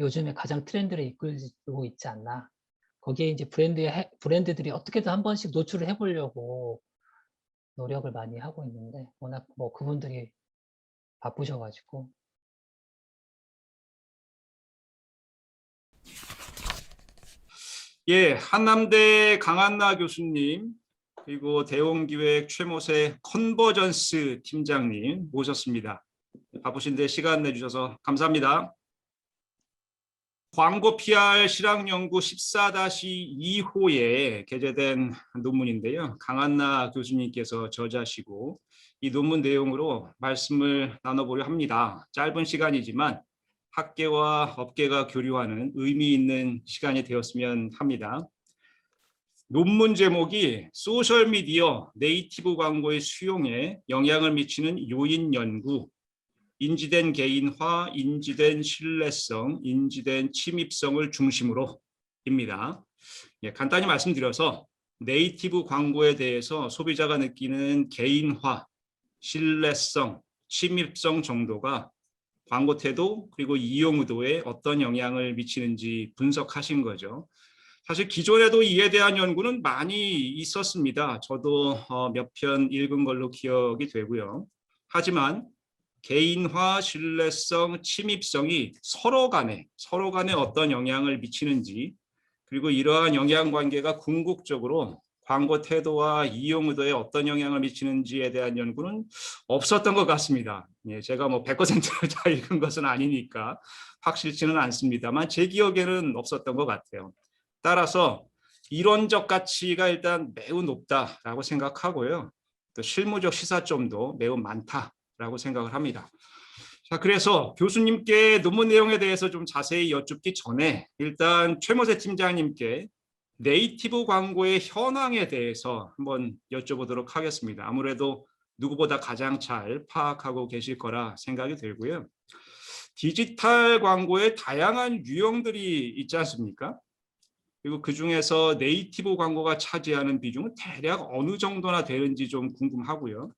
요즘에 가장 트렌드를 이끌고 있지 않나. 거기에 이제 브랜드들이 어떻게든 한 번씩 노출을 해보려고 노력을 많이 하고 있는데 워낙 뭐 그분들이 바쁘셔가지고. 예, 한남대 강한나 교수님, 그리고 대원기획 최모세 컨버전스 팀장님 모셨습니다. 바쁘신데 시간 내주셔서 감사합니다. 광고 PR 실학연구 14-2호에 게재된 논문인데요. 강한나 교수님께서 저자시고 이 논문 내용으로 말씀을 나눠보려 합니다. 짧은 시간이지만 학계와 업계가 교류하는 의미 있는 시간이 되었으면 합니다. 논문 제목이 소셜미디어 네이티브 광고의 수용에 영향을 미치는 요인 연구, 인지된 개인화, 인지된 신뢰성, 인지된 침입성을 중심으로입니다. 예, 간단히 말씀드려서 네이티브 광고에 대해서 소비자가 느끼는 개인화, 신뢰성, 침입성 정도가 광고 태도 그리고 이용 의도에 어떤 영향을 미치는지 분석하신 거죠. 사실 기존에도 이에 대한 연구는 많이 있었습니다. 저도 몇 편 읽은 걸로 기억이 되고요. 하지만 개인화, 신뢰성, 침입성이 서로 간에 어떤 영향을 미치는지, 그리고 이러한 영향 관계가 궁극적으로 광고 태도와 이용 의도에 어떤 영향을 미치는지에 대한 연구는 없었던 것 같습니다. 예, 제가 뭐 100%를 다 읽은 것은 아니니까 확실치는 않습니다만 제 기억에는 없었던 것 같아요. 따라서 이론적 가치가 일단 매우 높다라고 생각하고요. 또 실무적 시사점도 매우 많다라고 생각을 합니다. 자, 그래서 교수님께 논문 내용에 대해서 좀 자세히 여쭙기 전에 일단 최모세 팀장님께 네이티브 광고의 현황에 대해서 한번 여쭤보도록 하겠습니다. 아무래도 누구보다 가장 잘 파악하고 계실 거라 생각이 들고요. 디지털 광고의 다양한 유형들이 있지 않습니까? 그리고 그중에서 네이티브 광고가 차지하는 비중은 대략 어느 정도나 되는지 좀 궁금하고요.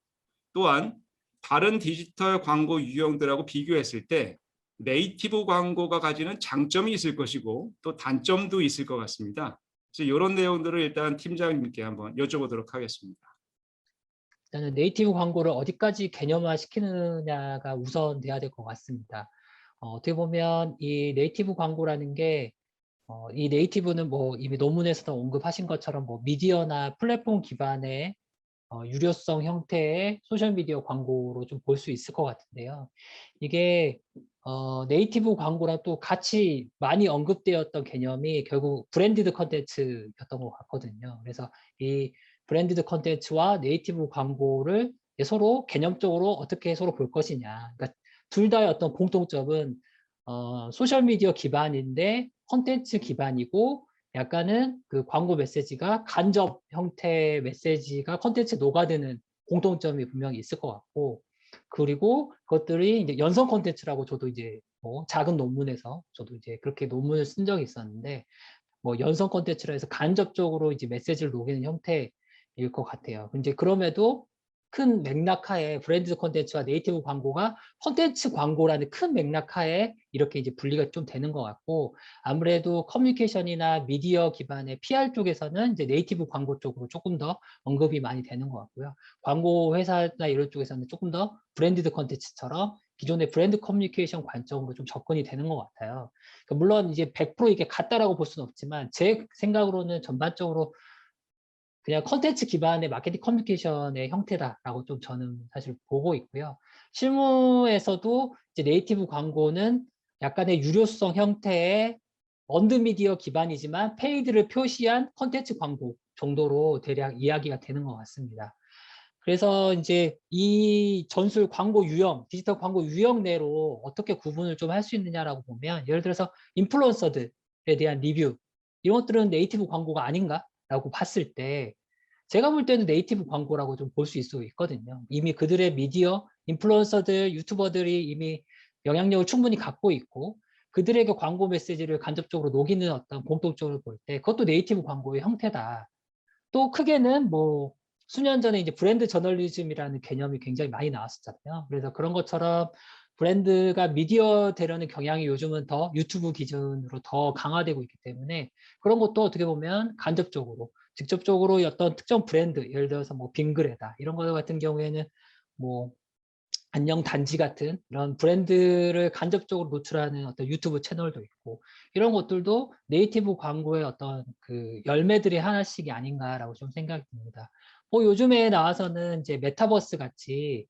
또한 다른 디지털 광고 유형들하고 비교했을 때 네이티브 광고가 가지는 장점이 있을 것이고 또 단점도 있을 것 같습니다. 그래서 이런 내용들을 일단 팀장님께 한번 여쭤보도록 하겠습니다. 일단은 네이티브 광고를 어디까지 개념화 시키느냐가 우선 돼야 될 것 같습니다. 어떻게 보면 이 네이티브 광고라는 게 이 네이티브는 뭐 이미 논문에서도 언급하신 것처럼 뭐 미디어나 플랫폼 기반의 유료성 형태의 소셜미디어 광고로 좀 볼 수 있을 것 같은데요. 이게 네이티브 광고랑 또 같이 많이 언급되었던 개념이 결국 브랜디드 컨텐츠였던 것 같거든요. 그래서 이 브랜디드 컨텐츠와 네이티브 광고를 서로 개념적으로 어떻게 서로 볼 것이냐. 그러니까 둘 다의 어떤 공통점은 소셜미디어 기반인데 컨텐츠 기반이고 약간은 그 광고 메시지가 간접 형태의 메시지가 컨텐츠에 녹아드는 공통점이 분명히 있을 것 같고, 그리고 그것들이 이제 연성 컨텐츠라고 저도 이제 뭐 작은 논문에서 저도 이제 그렇게 논문을 쓴 적이 있었는데, 뭐 연성 컨텐츠라 해서 간접적으로 이제 메시지를 녹이는 형태일 것 같아요. 이제 그럼에도 큰 맥락하에 브랜드 컨텐츠와 네이티브 광고가 컨텐츠 광고라는 큰 맥락하에 이렇게 이제 분리가 좀 되는 것 같고, 아무래도 커뮤니케이션이나 미디어 기반의 PR 쪽에서는 이제 네이티브 광고 쪽으로 조금 더 언급이 많이 되는 것 같고요. 광고 회사나 이런 쪽에서는 조금 더 브랜디드 컨텐츠처럼 기존의 브랜드 커뮤니케이션 관점으로 좀 접근이 되는 것 같아요. 그러니까 물론 이제 100% 이게 같다라고 볼 수는 없지만 제 생각으로는 전반적으로 그냥 컨텐츠 기반의 마케팅 커뮤니케이션의 형태다라고 좀 저는 사실 보고 있고요. 실무에서도 이제 네이티브 광고는 약간의 유료성 형태의 언드미디어 기반이지만 페이드를 표시한 컨텐츠 광고 정도로 대략 이야기가 되는 것 같습니다. 그래서 이제 이 전술 광고 유형, 디지털 광고 유형 내로 어떻게 구분을 좀 할 수 있느냐라고 보면, 예를 들어서 인플루언서들에 대한 리뷰, 이런 것들은 네이티브 광고가 아닌가라고 봤을 때 제가 볼 때는 네이티브 광고라고 좀 볼 수 있거든요. 이미 그들의 미디어, 인플루언서들, 유튜버들이 이미 영향력을 충분히 갖고 있고 그들에게 광고 메시지를 간접적으로 녹이는 어떤 공통점을 볼 때 그것도 네이티브 광고의 형태다. 또 크게는 뭐 수년 전에 이제 브랜드 저널리즘이라는 개념이 굉장히 많이 나왔었잖아요. 그래서 그런 것처럼 브랜드가 미디어 되려는 경향이 요즘은 더 유튜브 기준으로 더 강화되고 있기 때문에 그런 것도 어떻게 보면 간접적으로, 직접적으로 어떤 특정 브랜드, 예를 들어서 뭐 빙그레다 이런 거 같은 경우에는 뭐 안녕 단지 같은 이런 브랜드를 간접적으로 노출하는 어떤 유튜브 채널도 있고 이런 것들도 네이티브 광고의 어떤 그 열매들이 하나씩이 아닌가라고 좀 생각이 듭니다. 뭐 요즘에 나와서는 이제 메타버스 같이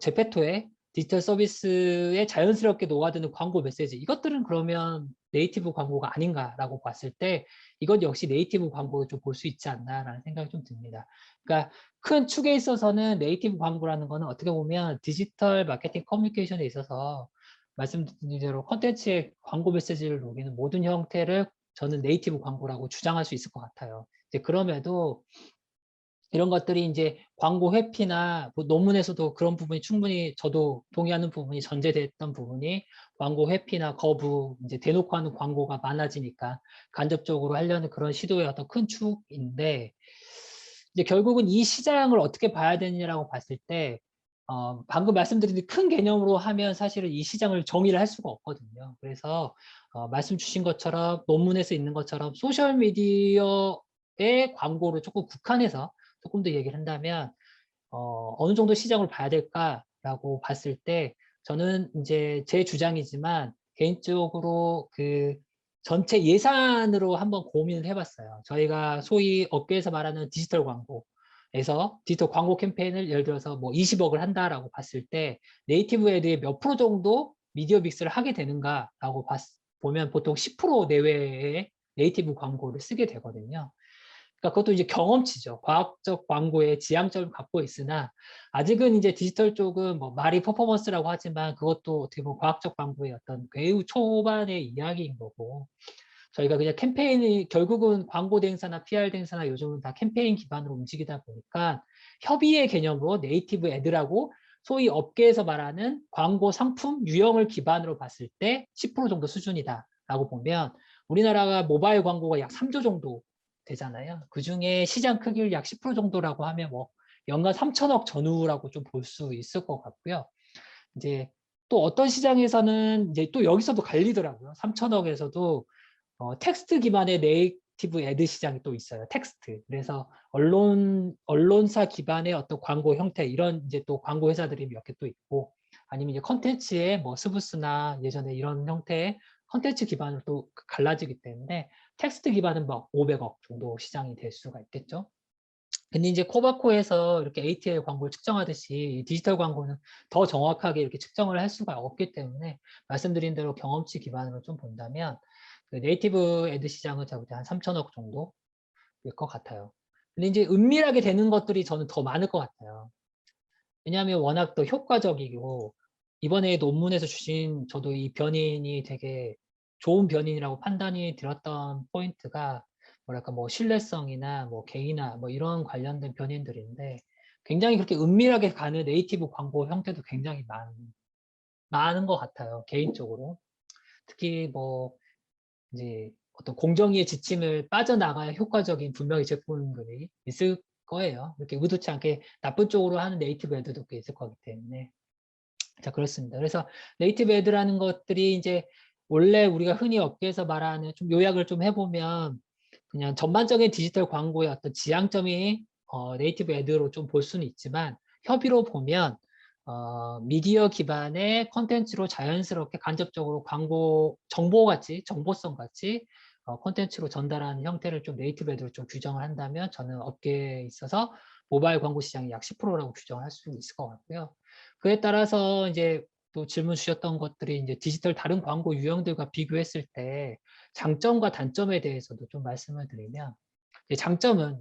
제페토의 디지털 서비스에 자연스럽게 녹아드는 광고 메시지 이것들은 그러면 네이티브 광고가 아닌가라고 봤을 때 이건 역시 네이티브 광고를 좀 볼 수 있지 않나라는 생각이 좀 듭니다. 그러니까 큰 축에 있어서는 네이티브 광고라는 거는 어떻게 보면 디지털 마케팅 커뮤니케이션에 있어서 말씀드린 대로 콘텐츠의 광고 메시지를 녹이는 모든 형태를 저는 네이티브 광고라고 주장할 수 있을 것 같아요. 이제 그럼에도 이런 것들이 이제 광고 회피나 뭐 논문에서도 그런 부분이 충분히 저도 동의하는 부분이 전제됐던 부분이 광고 회피나 거부, 이제 대놓고 하는 광고가 많아지니까 간접적으로 하려는 그런 시도의 어떤 큰 축인데 이제 결국은 이 시장을 어떻게 봐야 되느냐라고 봤을 때 방금 말씀드린 큰 개념으로 하면 사실은 이 시장을 정의를 할 수가 없거든요. 그래서 말씀 주신 것처럼 논문에서 있는 것처럼 소셜미디어의 광고를 조금 국한해서 조금 더 얘기를 한다면 어느 정도 시장을 봐야 될까라고 봤을 때 저는 이제 제 주장이지만 개인적으로 그 전체 예산으로 한번 고민을 해봤어요. 저희가 소위 업계에서 말하는 디지털 광고에서 디지털 광고 캠페인을 예를 들어서 뭐 20억을 한다라고 봤을 때 네이티브 애드의 몇 프로 정도 미디어 믹스를 하게 되는가라고 보면 보통 10% 내외의 네이티브 광고를 쓰게 되거든요. 그러니까 그것도 이제 경험치죠. 과학적 광고의 지향점을 갖고 있으나 아직은 이제 디지털 쪽은 뭐 말이 퍼포먼스라고 하지만 그것도 어떻게 보면 과학적 광고의 어떤 매우 초반의 이야기인 거고 저희가 그냥 캠페인이 결국은 광고 대행사나 PR 대행사나 요즘은 다 캠페인 기반으로 움직이다 보니까 협의의 개념으로 네이티브 애드라고 소위 업계에서 말하는 광고 상품 유형을 기반으로 봤을 때 10% 정도 수준이다라고 보면 우리나라가 모바일 광고가 약 3조 정도 되잖아요. 그중에 시장 크기를 약 10% 정도라고 하면 뭐 연간 3천억 전후라고 좀 볼 수 있을 것 같고요. 이제 또 어떤 시장에서는 이제 또 여기서도 갈리더라고요. 3천억에서도 텍스트 기반의 네이티브 애드 시장이 또 있어요. 텍스트. 그래서 언론사 기반의 어떤 광고 형태 이런 이제 또 광고 회사들이 몇 개 또 있고 아니면 이제 컨텐츠의 뭐 스브스나 예전에 이런 형태의 컨텐츠 기반으로 또 갈라지기 때문에 텍스트 기반은 막 500억 정도 시장이 될 수가 있겠죠. 근데 이제 코바코에서 이렇게 ATL 광고를 측정하듯이 디지털 광고는 더 정확하게 이렇게 측정을 할 수가 없기 때문에 말씀드린 대로 경험치 기반으로 좀 본다면 그 네이티브 애드 시장은 제가 볼 때 한 3천억 정도일 것 같아요. 근데 이제 은밀하게 되는 것들이 저는 더 많을 것 같아요. 왜냐하면 워낙 더 효과적이고 이번에 논문에서 주신 저도 이 변인이 되게 좋은 변인이라고 판단이 들었던 포인트가 뭐랄까 뭐 신뢰성이나 뭐 개인화 뭐 이런 관련된 변인들인데 굉장히 그렇게 은밀하게 가는 네이티브 광고 형태도 굉장히 많은 것 같아요. 개인적으로. 특히 뭐 이제 어떤 공정위의 지침을 빠져나가야 효과적인 분명히 제품군이 있을 거예요. 이렇게 의도치 않게 나쁜 쪽으로 하는 네이티브 애드도 꽤 있을 거기 때문에. 자, 그렇습니다. 그래서 네이티브 애드라는 것들이 이제 원래 우리가 흔히 업계에서 말하는 좀 요약을 좀 해보면 그냥 전반적인 디지털 광고의 어떤 지향점이 네이티브 애드로 좀 볼 수는 있지만 협의로 보면 미디어 기반의 컨텐츠로 자연스럽게 간접적으로 광고 정보같이 정보성같이 컨텐츠로 전달하는 형태를 좀 네이티브 애드로 좀 규정을 한다면 저는 업계에 있어서 모바일 광고 시장이 약 10%라고 규정을 할 수 있을 것 같고요. 그에 따라서 이제 또 질문 주셨던 것들이 이제 디지털 다른 광고 유형들과 비교했을 때 장점과 단점에 대해서도 좀 말씀을 드리면 장점은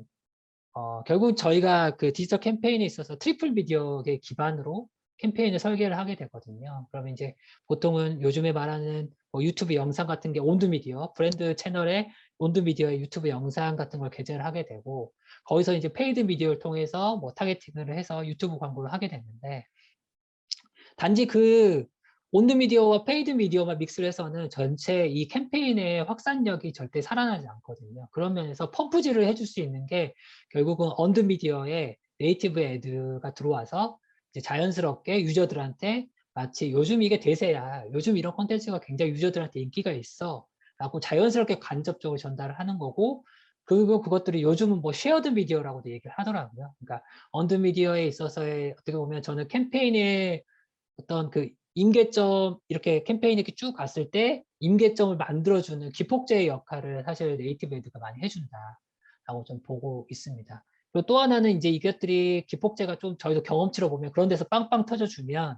결국 저희가 그 디지털 캠페인에 있어서 트리플 미디어의 기반으로 캠페인을 설계를 하게 되거든요. 그러면 이제 보통은 요즘에 말하는 뭐 유튜브 영상 같은 게 온드미디어, 브랜드 채널에 온드미디어의 유튜브 영상 같은 걸 게재를 하게 되고 거기서 이제 페이드 미디어를 통해서 뭐 타겟팅을 해서 유튜브 광고를 하게 됐는데 단지 그 온드미디어와 페이드 미디어만 믹스를 해서는 전체 이 캠페인의 확산력이 절대 살아나지 않거든요. 그런 면에서 펌프질을 해줄 수 있는 게 결국은 언드미디어에 네이티브 애드가 들어와서 이제 자연스럽게 유저들한테 마치 요즘 이게 대세야. 요즘 이런 콘텐츠가 굉장히 유저들한테 인기가 있어. 라고 자연스럽게 간접적으로 전달을 하는 거고, 그리고 그것들이 요즘은 뭐 쉐어드 미디어라고도 얘기를 하더라고요. 그러니까 언드 미디어에 있어서의 어떻게 보면 저는 캠페인의 어떤 그 임계점, 이렇게 캠페인이 이렇게 쭉 갔을 때 임계점을 만들어주는 기폭제의 역할을 사실 네이티브 애드가 많이 해준다라고 좀 보고 있습니다. 그리고 또 하나는 이제 이것들이 기폭제가 좀 저희도 경험치로 보면 그런 데서 빵빵 터져주면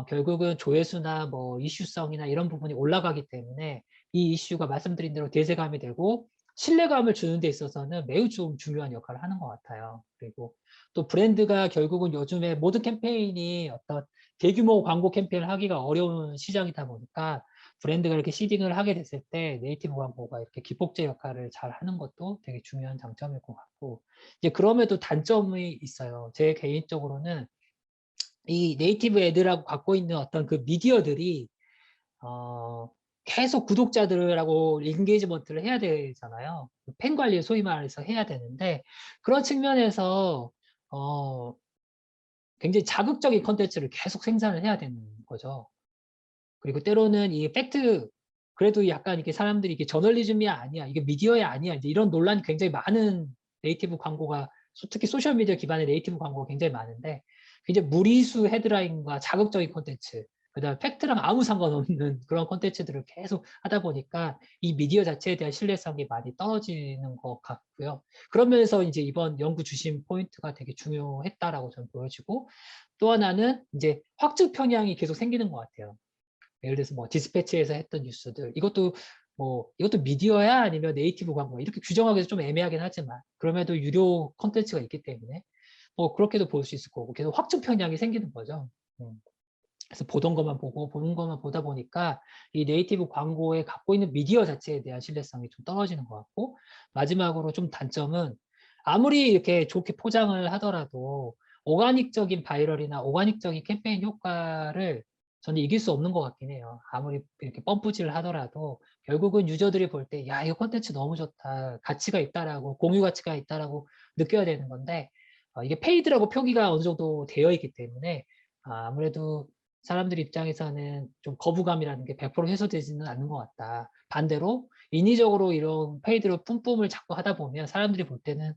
결국은 조회수나 뭐 이슈성이나 이런 부분이 올라가기 때문에 이 이슈가 말씀드린 대로 대세감이 되고 신뢰감을 주는 데 있어서는 매우 좀 중요한 역할을 하는 것 같아요. 그리고 또 브랜드가 결국은 요즘에 모든 캠페인이 어떤 대규모 광고 캠페인을 하기가 어려운 시장이다 보니까 브랜드가 이렇게 시딩을 하게 됐을 때 네이티브 광고가 이렇게 기폭제 역할을 잘 하는 것도 되게 중요한 장점일 것 같고, 이제 그럼에도 단점이 있어요. 제 개인적으로는 이 네이티브 애들하고 갖고 있는 어떤 그 미디어들이 계속 구독자들하고 인게이지먼트를 해야 되잖아요. 팬 관리를 소위 말해서 해야 되는데, 그런 측면에서 굉장히 자극적인 컨텐츠를 계속 생산을 해야 되는 거죠. 그리고 때로는 이 팩트, 그래도 약간 이렇게 사람들이 이게 저널리즘이 아니야, 이게 미디어야 아니야, 이제 이런 논란이 굉장히 많은 네이티브 광고가, 특히 소셜미디어 기반의 네이티브 광고가 굉장히 많은데, 굉장히 무리수 헤드라인과 자극적인 콘텐츠, 그다음에 팩트랑 아무 상관없는 그런 콘텐츠들을 계속 하다 보니까 이 미디어 자체에 대한 신뢰성이 많이 떨어지는 것 같고요. 그런 면에서 이제 이번 연구 주신 포인트가 되게 중요했다라고 저는 보여지고, 또 하나는 이제 확증 편향이 계속 생기는 것 같아요. 예를 들어서 뭐 디스패치에서 했던 뉴스들, 이것도 뭐 이것도 미디어야 아니면 네이티브 광고, 이렇게 규정하기도 좀 애매하긴 하지만 그럼에도 유료 콘텐츠가 있기 때문에 뭐 그렇게도 볼 수 있을 거고, 계속 확증 편향이 생기는 거죠. 그래서 보던 것만 보고 보는 것만 보다 보니까 이 네이티브 광고에 갖고 있는 미디어 자체에 대한 신뢰성이 좀 떨어지는 것 같고, 마지막으로 좀 단점은 아무리 이렇게 좋게 포장을 하더라도 오가닉적인 바이럴이나 오가닉적인 캠페인 효과를 저는 이길 수 없는 것 같긴 해요. 아무리 이렇게 펌프질을 하더라도 결국은 유저들이 볼 때 야, 이거 콘텐츠 너무 좋다, 가치가 있다라고, 공유 가치가 있다라고 느껴야 되는 건데, 이게 페이드라고 표기가 어느 정도 되어 있기 때문에 아무래도 사람들 입장에서는 좀 거부감이라는 게 100% 해소되지는 않는 것 같다. 반대로 인위적으로 이런 페이드로 뿜뿜을 자꾸 하다 보면 사람들이 볼 때는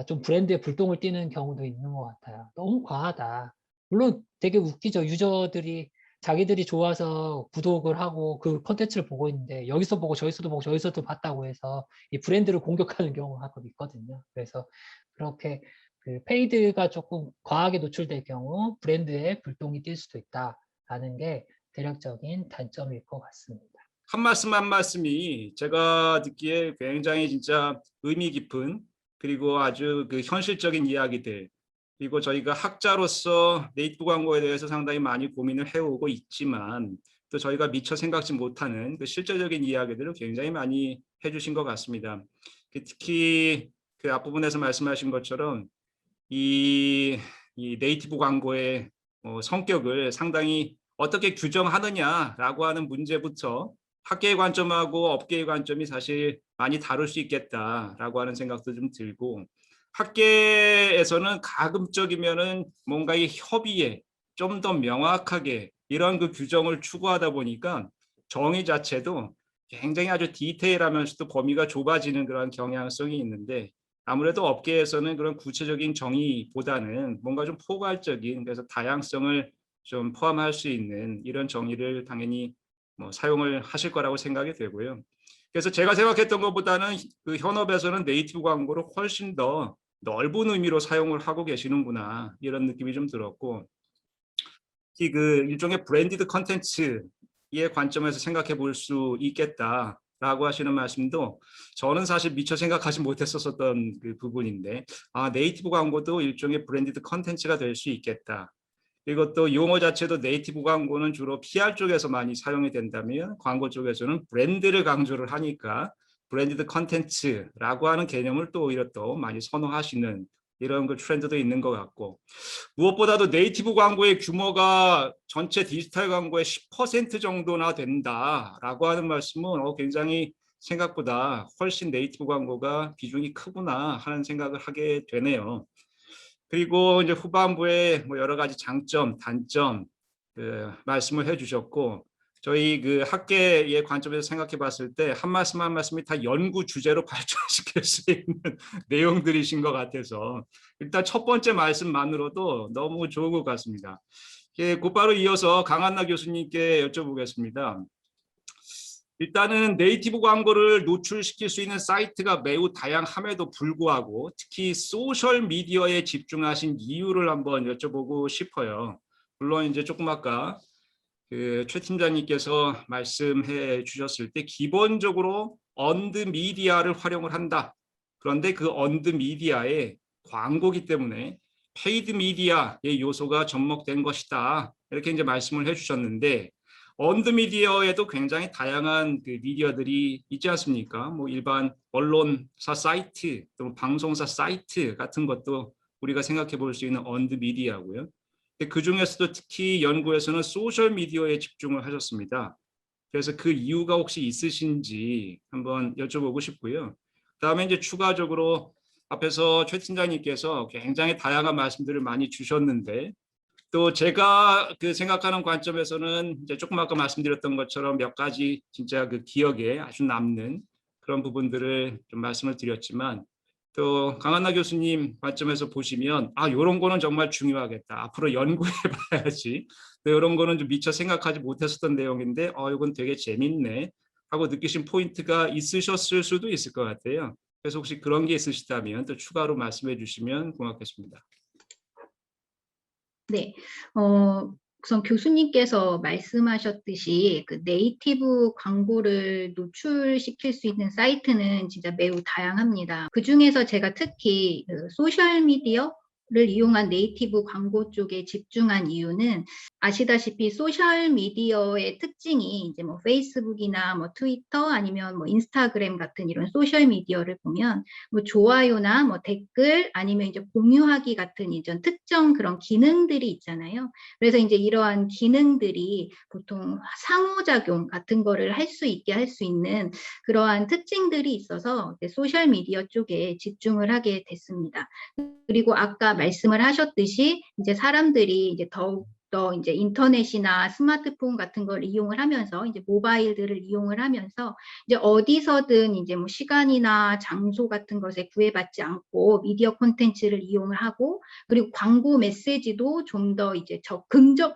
좀 브랜드에 불똥을 띠는 경우도 있는 것 같아요. 너무 과하다. 물론 되게 웃기죠. 유저들이 자기들이 좋아서 구독을 하고 그 컨텐츠를 보고 있는데 여기서 보고 저기서도 보고 저기서도 봤다고 해서 이 브랜드를 공격하는 경우가 가끔 있거든요. 그래서 그렇게 그 페이드가 조금 과하게 노출될 경우 브랜드에 불똥이 뛸 수도 있다라는 게 대략적인 단점일 것 같습니다. 한 말씀 한 말씀이 제가 듣기에 굉장히 진짜 의미 깊은, 그리고 아주 그 현실적인 이야기들, 그리고 저희가 학자로서 네이티브 광고에 대해서 상당히 많이 고민을 해오고 있지만 또 저희가 미처 생각지 못하는 그 실제적인 이야기들을 굉장히 많이 해주신 것 같습니다. 특히 그 앞부분에서 말씀하신 것처럼 이, 이 네이티브 광고의 성격을 상당히 어떻게 규정하느냐라고 하는 문제부터 학계의 관점하고 업계의 관점이 사실 많이 다를 수 있겠다라고 하는 생각도 좀 들고, 학계에서는 가급적이면은 뭔가 이 협의에 좀 더 명확하게 이런 그 규정을 추구하다 보니까 정의 자체도 굉장히 아주 디테일하면서도 범위가 좁아지는 그런 경향성이 있는데, 아무래도 업계에서는 그런 구체적인 정의보다는 뭔가 좀 포괄적인, 그래서 다양성을 좀 포함할 수 있는 이런 정의를 당연히 뭐 사용을 하실 거라고 생각이 되고요. 그래서 제가 생각했던 것보다는 그 현업에서는 네이티브 광고를 훨씬 더 넓은 의미로 사용을 하고 계시는구나, 이런 느낌이 좀 들었고, 특히 그 일종의 브랜디드 컨텐츠의 관점에서 생각해 볼 수 있겠다라고 하시는 말씀도 저는 사실 미처 생각하지 못했었던 그 부분인데, 네이티브 광고도 일종의 브랜디드 컨텐츠가 될 수 있겠다. 그리고 또 용어 자체도 네이티브 광고는 주로 PR 쪽에서 많이 사용이 된다면 광고 쪽에서는 브랜드를 강조를 하니까 브랜디드 컨텐츠라고 하는 개념을 또 오히려 또 많이 선호하시는 이런 그 트렌드도 있는 것 같고, 무엇보다도 네이티브 광고의 규모가 전체 디지털 광고의 10% 정도나 된다라고 하는 말씀은 굉장히 생각보다 훨씬 네이티브 광고가 비중이 크구나 하는 생각을 하게 되네요. 그리고 이제 후반부에 뭐 여러 가지 장점, 단점, 말씀을 해주셨고 저희 그 학계의 관점에서 생각해 봤을 때 한 말씀 한 말씀이 다 연구 주제로 발전시킬 수 있는 내용들이신 것 같아서 일단 첫 번째 말씀만으로도 너무 좋은 것 같습니다. 곧바로 이어서 강한나 교수님께 여쭤보겠습니다. 일단은 네이티브 광고를 노출시킬 수 있는 사이트가 매우 다양함에도 불구하고 특히 소셜 미디어에 집중하신 이유를 한번 여쭤보고 싶어요. 물론 이제 조금 아까 최 팀장님께서 말씀해 주셨을 때 기본적으로 언드 미디어를 활용을 한다. 그런데 그 언드 미디어의 광고기 때문에 페이드 미디어의 요소가 접목된 것이다. 이렇게 이제 말씀을 해주셨는데 언드 미디어에도 굉장히 다양한 그 미디어들이 있지 않습니까? 뭐 일반 언론사 사이트, 또 방송사 사이트 같은 것도 우리가 생각해 볼 수 있는 언드 미디어고요. 그 중에서도 특히 연구에서는 소셜 미디어에 집중을 하셨습니다. 그래서 그 이유가 혹시 있으신지 한번 여쭤보고 싶고요. 그다음에 이제 추가적으로 앞에서 최 팀장님께서 굉장히 다양한 말씀들을 많이 주셨는데 또 제가 그 생각하는 관점에서는 이제 조금 아까 말씀드렸던 것처럼 몇 가지 진짜 그 기억에 아주 남는 그런 부분들을 좀 말씀을 드렸지만 또 강한나 교수님 관점에서 보시면 이런 거는 정말 중요하겠다. 앞으로 연구해 봐야지. 또 이런 거는 좀 미처 생각하지 못했었던 내용인데 이건 되게 재밌네 하고 느끼신 포인트가 있으셨을 수도 있을 것 같아요. 그래서 혹시 그런 게 있으시다면 또 추가로 말씀해 주시면 고맙겠습니다. 네, 우선 교수님께서 말씀하셨듯이 그 네이티브 광고를 노출시킬 수 있는 사이트는 진짜 매우 다양합니다. 그 중에서 제가 특히 그 소셜미디어를 이용한 네이티브 광고 쪽에 집중한 이유는 아시다시피 소셜미디어의 특징이 이제 뭐 페이스북이나 뭐 트위터 아니면 뭐 인스타그램 같은 이런 소셜미디어를 보면 뭐 좋아요나 뭐 댓글 아니면 이제 공유하기 같은 이전 특정 그런 기능들이 있잖아요. 그래서 이제 이러한 기능들이 보통 상호작용 같은 거를 할 수 있게 할 수 있는 그러한 특징들이 있어서 소셜미디어 쪽에 집중을 하게 됐습니다. 그리고 아까 말씀을 하셨듯이 이제 사람들이 이제 더욱 더 이제 인터넷이나 스마트폰 같은 걸 이용을 하면서 이제 모바일들을 이용을 하면서 이제 어디서든 이제 뭐 시간이나 장소 같은 것에 구애받지 않고 미디어 콘텐츠를 이용을 하고 그리고 광고 메시지도 좀 더 이제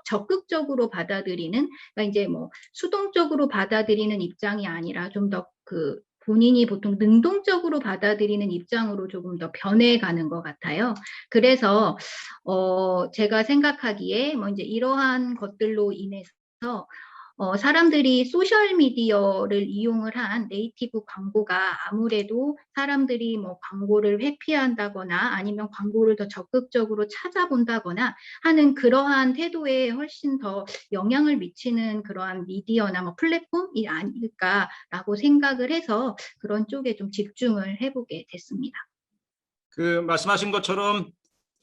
적극적으로 받아들이는 그러니까 이제 뭐 수동적으로 받아들이는 입장이 아니라 좀 더 그 본인이 보통 능동적으로 받아들이는 입장으로 조금 더 변해가는 것 같아요. 그래서 제가 생각하기에 뭐 이제 이러한 것들로 인해서 사람들이 소셜미디어를 이용을 한 네이티브 광고가 아무래도 사람들이 뭐 광고를 회피한다거나 아니면 광고를 더 적극적으로 찾아본다거나 하는 그러한 태도에 훨씬 더 영향을 미치는 그러한 미디어나 뭐 플랫폼이 아닐까라고 생각을 해서 그런 쪽에 좀 집중을 해보게 됐습니다. 그 말씀하신 것처럼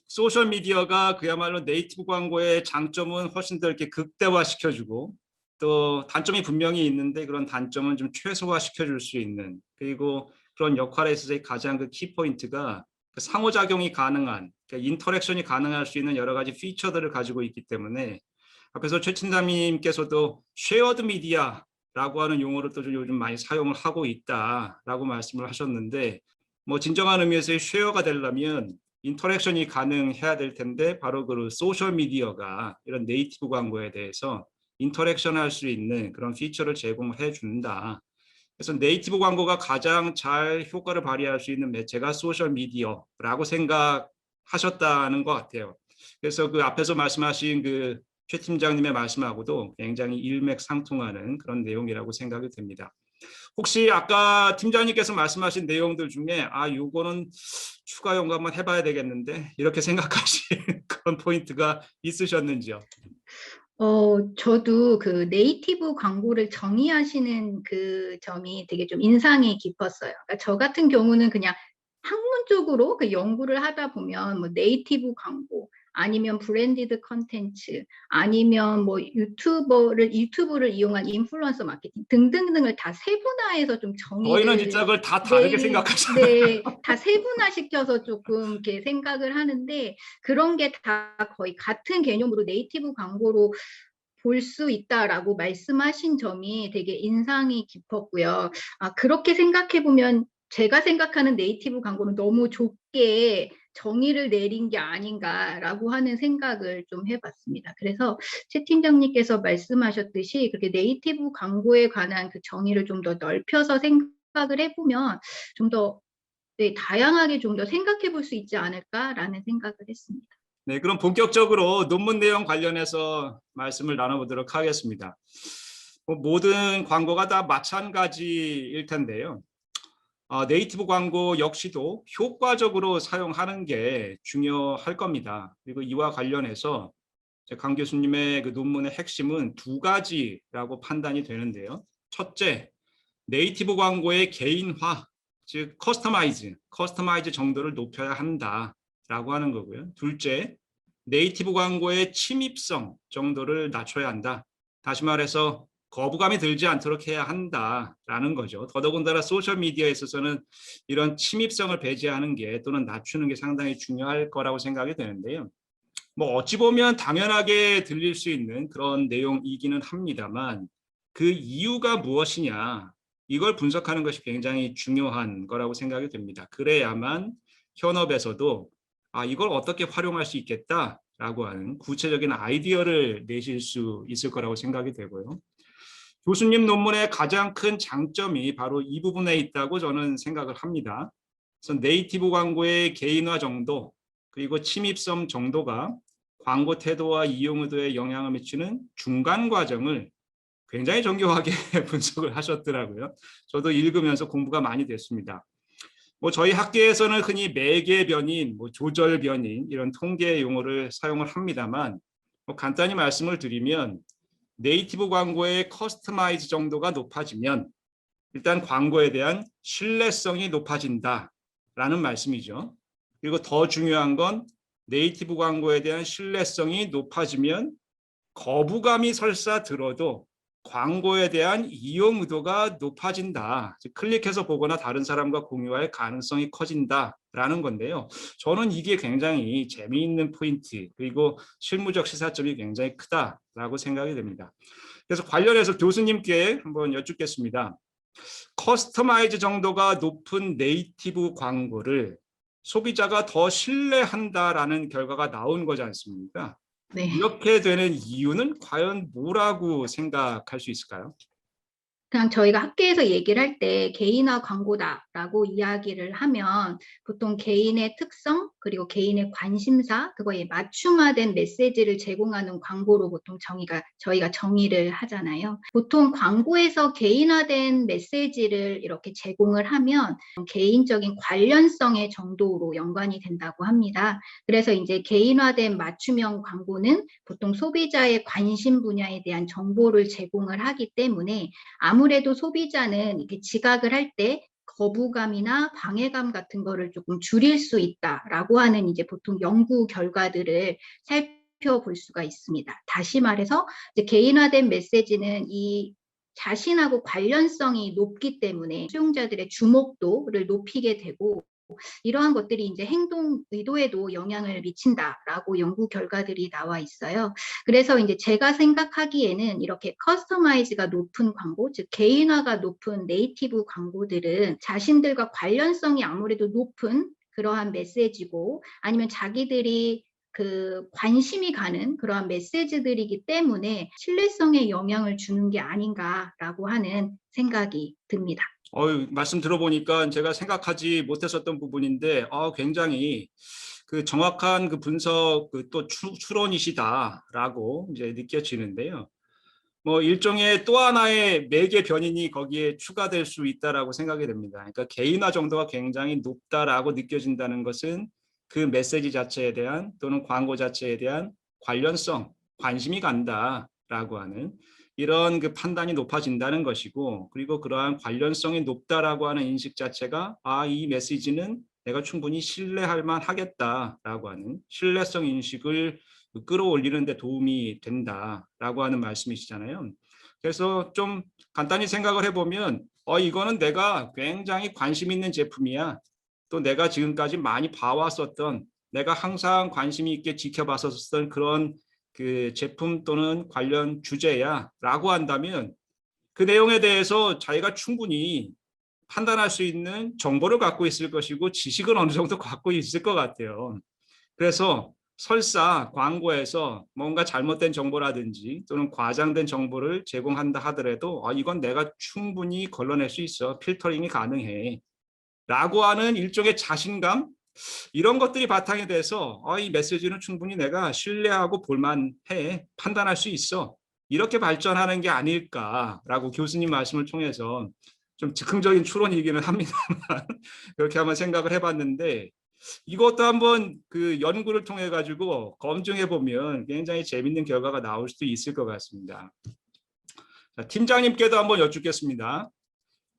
소셜 미디어가 그야말로 네이티브 광고의 장점은 훨씬 더 이렇게 극대화시켜주고 또 단점이 분명히 있는데 그런 단점은 좀 최소화시켜줄 수 있는 그리고 그런 역할에 있어서의 가장 그 키포인트가 상호작용이 가능한 그러니까 인터랙션이 가능할 수 있는 여러 가지 피처들을 가지고 있기 때문에 앞에서 최 팀장님께서도 쉐어드 미디어라고 하는 용어를 또 요즘 많이 사용을 하고 있다라고 말씀을 하셨는데 뭐 진정한 의미에서의 쉐어가 되려면 인터랙션이 가능해야 될 텐데 바로 그 소셜 미디어가 이런 네이티브 광고에 대해서 인터랙션 할 수 있는 그런 피처를 제공해 준다. 그래서 네이티브 광고가 가장 잘 효과를 발휘할 수 있는 매체가 소셜 미디어라고 생각하셨다는 것 같아요. 그래서 그 앞에서 말씀하신 그 최 팀장님의 말씀하고도 굉장히 일맥상통하는 그런 내용이라고 생각이 됩니다. 혹시 아까 팀장님께서 말씀하신 내용들 중에 요거는 추가 연구 한번 해봐야 되겠는데 이렇게 생각하신 그런 포인트가 있으셨는지요? 저도 그 네이티브 광고를 정의하시는 그 점이 되게 좀 인상이 깊었어요. 그러니까 저 같은 경우는 그냥 학문적으로 그 연구를 하다 보면 뭐 네이티브 광고 아니면 브랜디드 컨텐츠 아니면 뭐 유튜브를 이용한 인플루언서 마케팅 등등등을 다 세분화해서 좀 저희는 진짜 정의를 그걸 다 다르게 생각하잖아요. 네, 다 세분화시켜서 조금 이렇게 생각을 하는데 그런 게 다 거의 같은 개념으로 네이티브 광고로 볼 수 있다라고 말씀하신 점이 되게 인상이 깊었고요. 그렇게 생각해 보면 제가 생각하는 네이티브 광고는 너무 좁게 정의를 내린 게 아닌가라고 하는 생각을 좀 해봤습니다. 그래서 최 팀장님께서 말씀하셨듯이 그렇게 네이티브 광고에 관한 그 정의를 좀 더 넓혀서 생각을 해보면 좀 더 다양하게 좀 더 생각해 볼 수 있지 않을까라는 생각을 했습니다. 네, 그럼 본격적으로 논문 내용 관련해서 말씀을 나눠보도록 하겠습니다. 모든 광고가 다 마찬가지일 텐데요. 네이티브 광고 역시도 효과적으로 사용하는 게 중요할 겁니다. 그리고 이와 관련해서 강 교수님의 그 논문의 핵심은 두 가지라고 판단이 되는데요. 첫째, 네이티브 광고의 개인화, 즉 커스터마이즈 정도를 높여야 한다라고 하는 거고요. 둘째, 네이티브 광고의 침입성 정도를 낮춰야 한다. 다시 말해서 거부감이 들지 않도록 해야 한다라는 거죠. 더더군다나 소셜미디어에 있어서는 이런 침입성을 배제하는 게 또는 낮추는 게 상당히 중요할 거라고 생각이 되는데요. 뭐 어찌 보면 당연하게 들릴 수 있는 그런 내용이기는 합니다만 그 이유가 무엇이냐 이걸 분석하는 것이 굉장히 중요한 거라고 생각이 됩니다. 그래야만 현업에서도 이걸 어떻게 활용할 수 있겠다라고 하는 구체적인 아이디어를 내실 수 있을 거라고 생각이 되고요. 교수님 논문의 가장 큰 장점이 바로 이 부분에 있다고 저는 생각을 합니다. 그래서 네이티브 광고의 개인화 정도 그리고 침입성 정도가 광고 태도와 이용 의도에 영향을 미치는 중간 과정을 굉장히 정교하게 분석을 하셨더라고요. 저도 읽으면서 공부가 많이 됐습니다. 저희 학계에서는 흔히 매개 변인, 조절 변인 이런 통계 용어를 사용을 합니다만 간단히 말씀을 드리면 네이티브 광고의 커스터마이즈 정도가 높아지면 일단 광고에 대한 신뢰성이 높아진다라는 말씀이죠. 그리고 더 중요한 건 네이티브 광고에 대한 신뢰성이 높아지면 거부감이 설사 들어도 광고에 대한 이용 의도가 높아진다. 클릭해서 보거나 다른 사람과 공유할 가능성이 커진다라는 건데요. 저는 이게 굉장히 재미있는 포인트 그리고 실무적 시사점이 굉장히 크다라고 생각이 됩니다. 그래서 관련해서 교수님께 한번 여쭙겠습니다. 커스터마이즈 정도가 높은 네이티브 광고를 소비자가 더 신뢰한다라는 결과가 나온 거지 않습니까? 네. 이렇게 되는 이유는 과연 뭐라고 생각할 수 있을까요? 그냥 저희가 학계에서 얘기를 할 때 개인화 광고다라고 이야기를 하면 보통 개인의 특성 그리고 개인의 관심사 그거에 맞춤화된 메시지를 제공하는 광고로 보통 저희가 정의를 하잖아요. 보통 광고에서 개인화된 메시지를 이렇게 제공을 하면 개인적인 관련성의 정도로 연관이 된다고 합니다. 그래서 이제 개인화된 맞춤형 광고는 보통 소비자의 관심 분야에 대한 정보를 제공을 하기 때문에 아무래도 소비자는 이렇게 지각을 할 때 거부감이나 방해감 같은 거를 조금 줄일 수 있다라고 하는 이제 보통 연구 결과들을 살펴볼 수가 있습니다. 다시 말해서 이제 개인화된 메시지는 이 자신하고 관련성이 높기 때문에 수용자들의 주목도를 높이게 되고 이러한 것들이 이제 행동 의도에도 영향을 미친다라고 연구 결과들이 나와 있어요. 그래서 이제 제가 생각하기에는 이렇게 커스터마이즈가 높은 광고, 즉 개인화가 높은 네이티브 광고들은 자신들과 관련성이 아무래도 높은 그러한 메시지고 아니면 자기들이 그 관심이 가는 그러한 메시지들이기 때문에 신뢰성에 영향을 주는 게 아닌가라고 하는 생각이 듭니다. 말씀 들어보니까 제가 생각하지 못했었던 부분인데 굉장히 그 정확한 그 분석 또 추론이시다라고 이제 느껴지는데요. 일종의 또 하나의 매개 변인이 거기에 추가될 수 있다라고 생각이 됩니다. 그러니까 개인화 정도가 굉장히 높다라고 느껴진다는 것은 그 메시지 자체에 대한 또는 광고 자체에 대한 관련성, 관심이 간다라고 하는 이런 그 판단이 높아진다는 것이고 그리고 그러한 관련성이 높다라고 하는 인식 자체가 이 메시지는 내가 충분히 신뢰할 만하겠다라고 하는 신뢰성 인식을 끌어올리는 데 도움이 된다라고 하는 말씀이시잖아요. 그래서 좀 간단히 생각을 해보면 이거는 내가 굉장히 관심 있는 제품이야. 또 내가 지금까지 많이 봐왔었던 내가 항상 관심이 있게 지켜봤었던 그런 그 제품 또는 관련 주제야라고 한다면 그 내용에 대해서 자기가 충분히 판단할 수 있는 정보를 갖고 있을 것이고 지식은 어느 정도 갖고 있을 것 같아요. 그래서 설사 광고에서 뭔가 잘못된 정보라든지 또는 과장된 정보를 제공한다 하더라도 이건 내가 충분히 걸러낼 수 있어. 필터링이 가능해. 라고 하는 일종의 자신감, 이런 것들이 바탕이 돼서 이 메시지는 충분히 내가 신뢰하고 볼만해, 판단할 수 있어. 이렇게 발전하는 게 아닐까라고 교수님 말씀을 통해서 좀 즉흥적인 추론이기는 합니다만 그렇게 한번 생각을 해봤는데, 이것도 한번 그 연구를 통해 가지고 검증해 보면 굉장히 재밌는 결과가 나올 수도 있을 것 같습니다. 자, 팀장님께도 한번 여쭙겠습니다.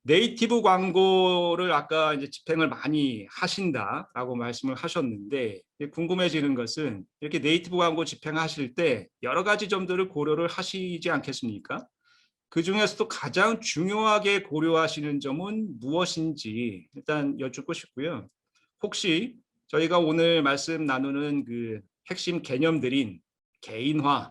네이티브 광고를 아까 이제 집행을 많이 하신다라고 말씀을 하셨는데, 궁금해지는 것은 이렇게 네이티브 광고 집행하실 때 여러 가지 점들을 고려를 하시지 않겠습니까? 그 중에서도 가장 중요하게 고려하시는 점은 무엇인지 일단 여쭙고 싶고요. 혹시 저희가 오늘 말씀 나누는 그 핵심 개념들인 개인화,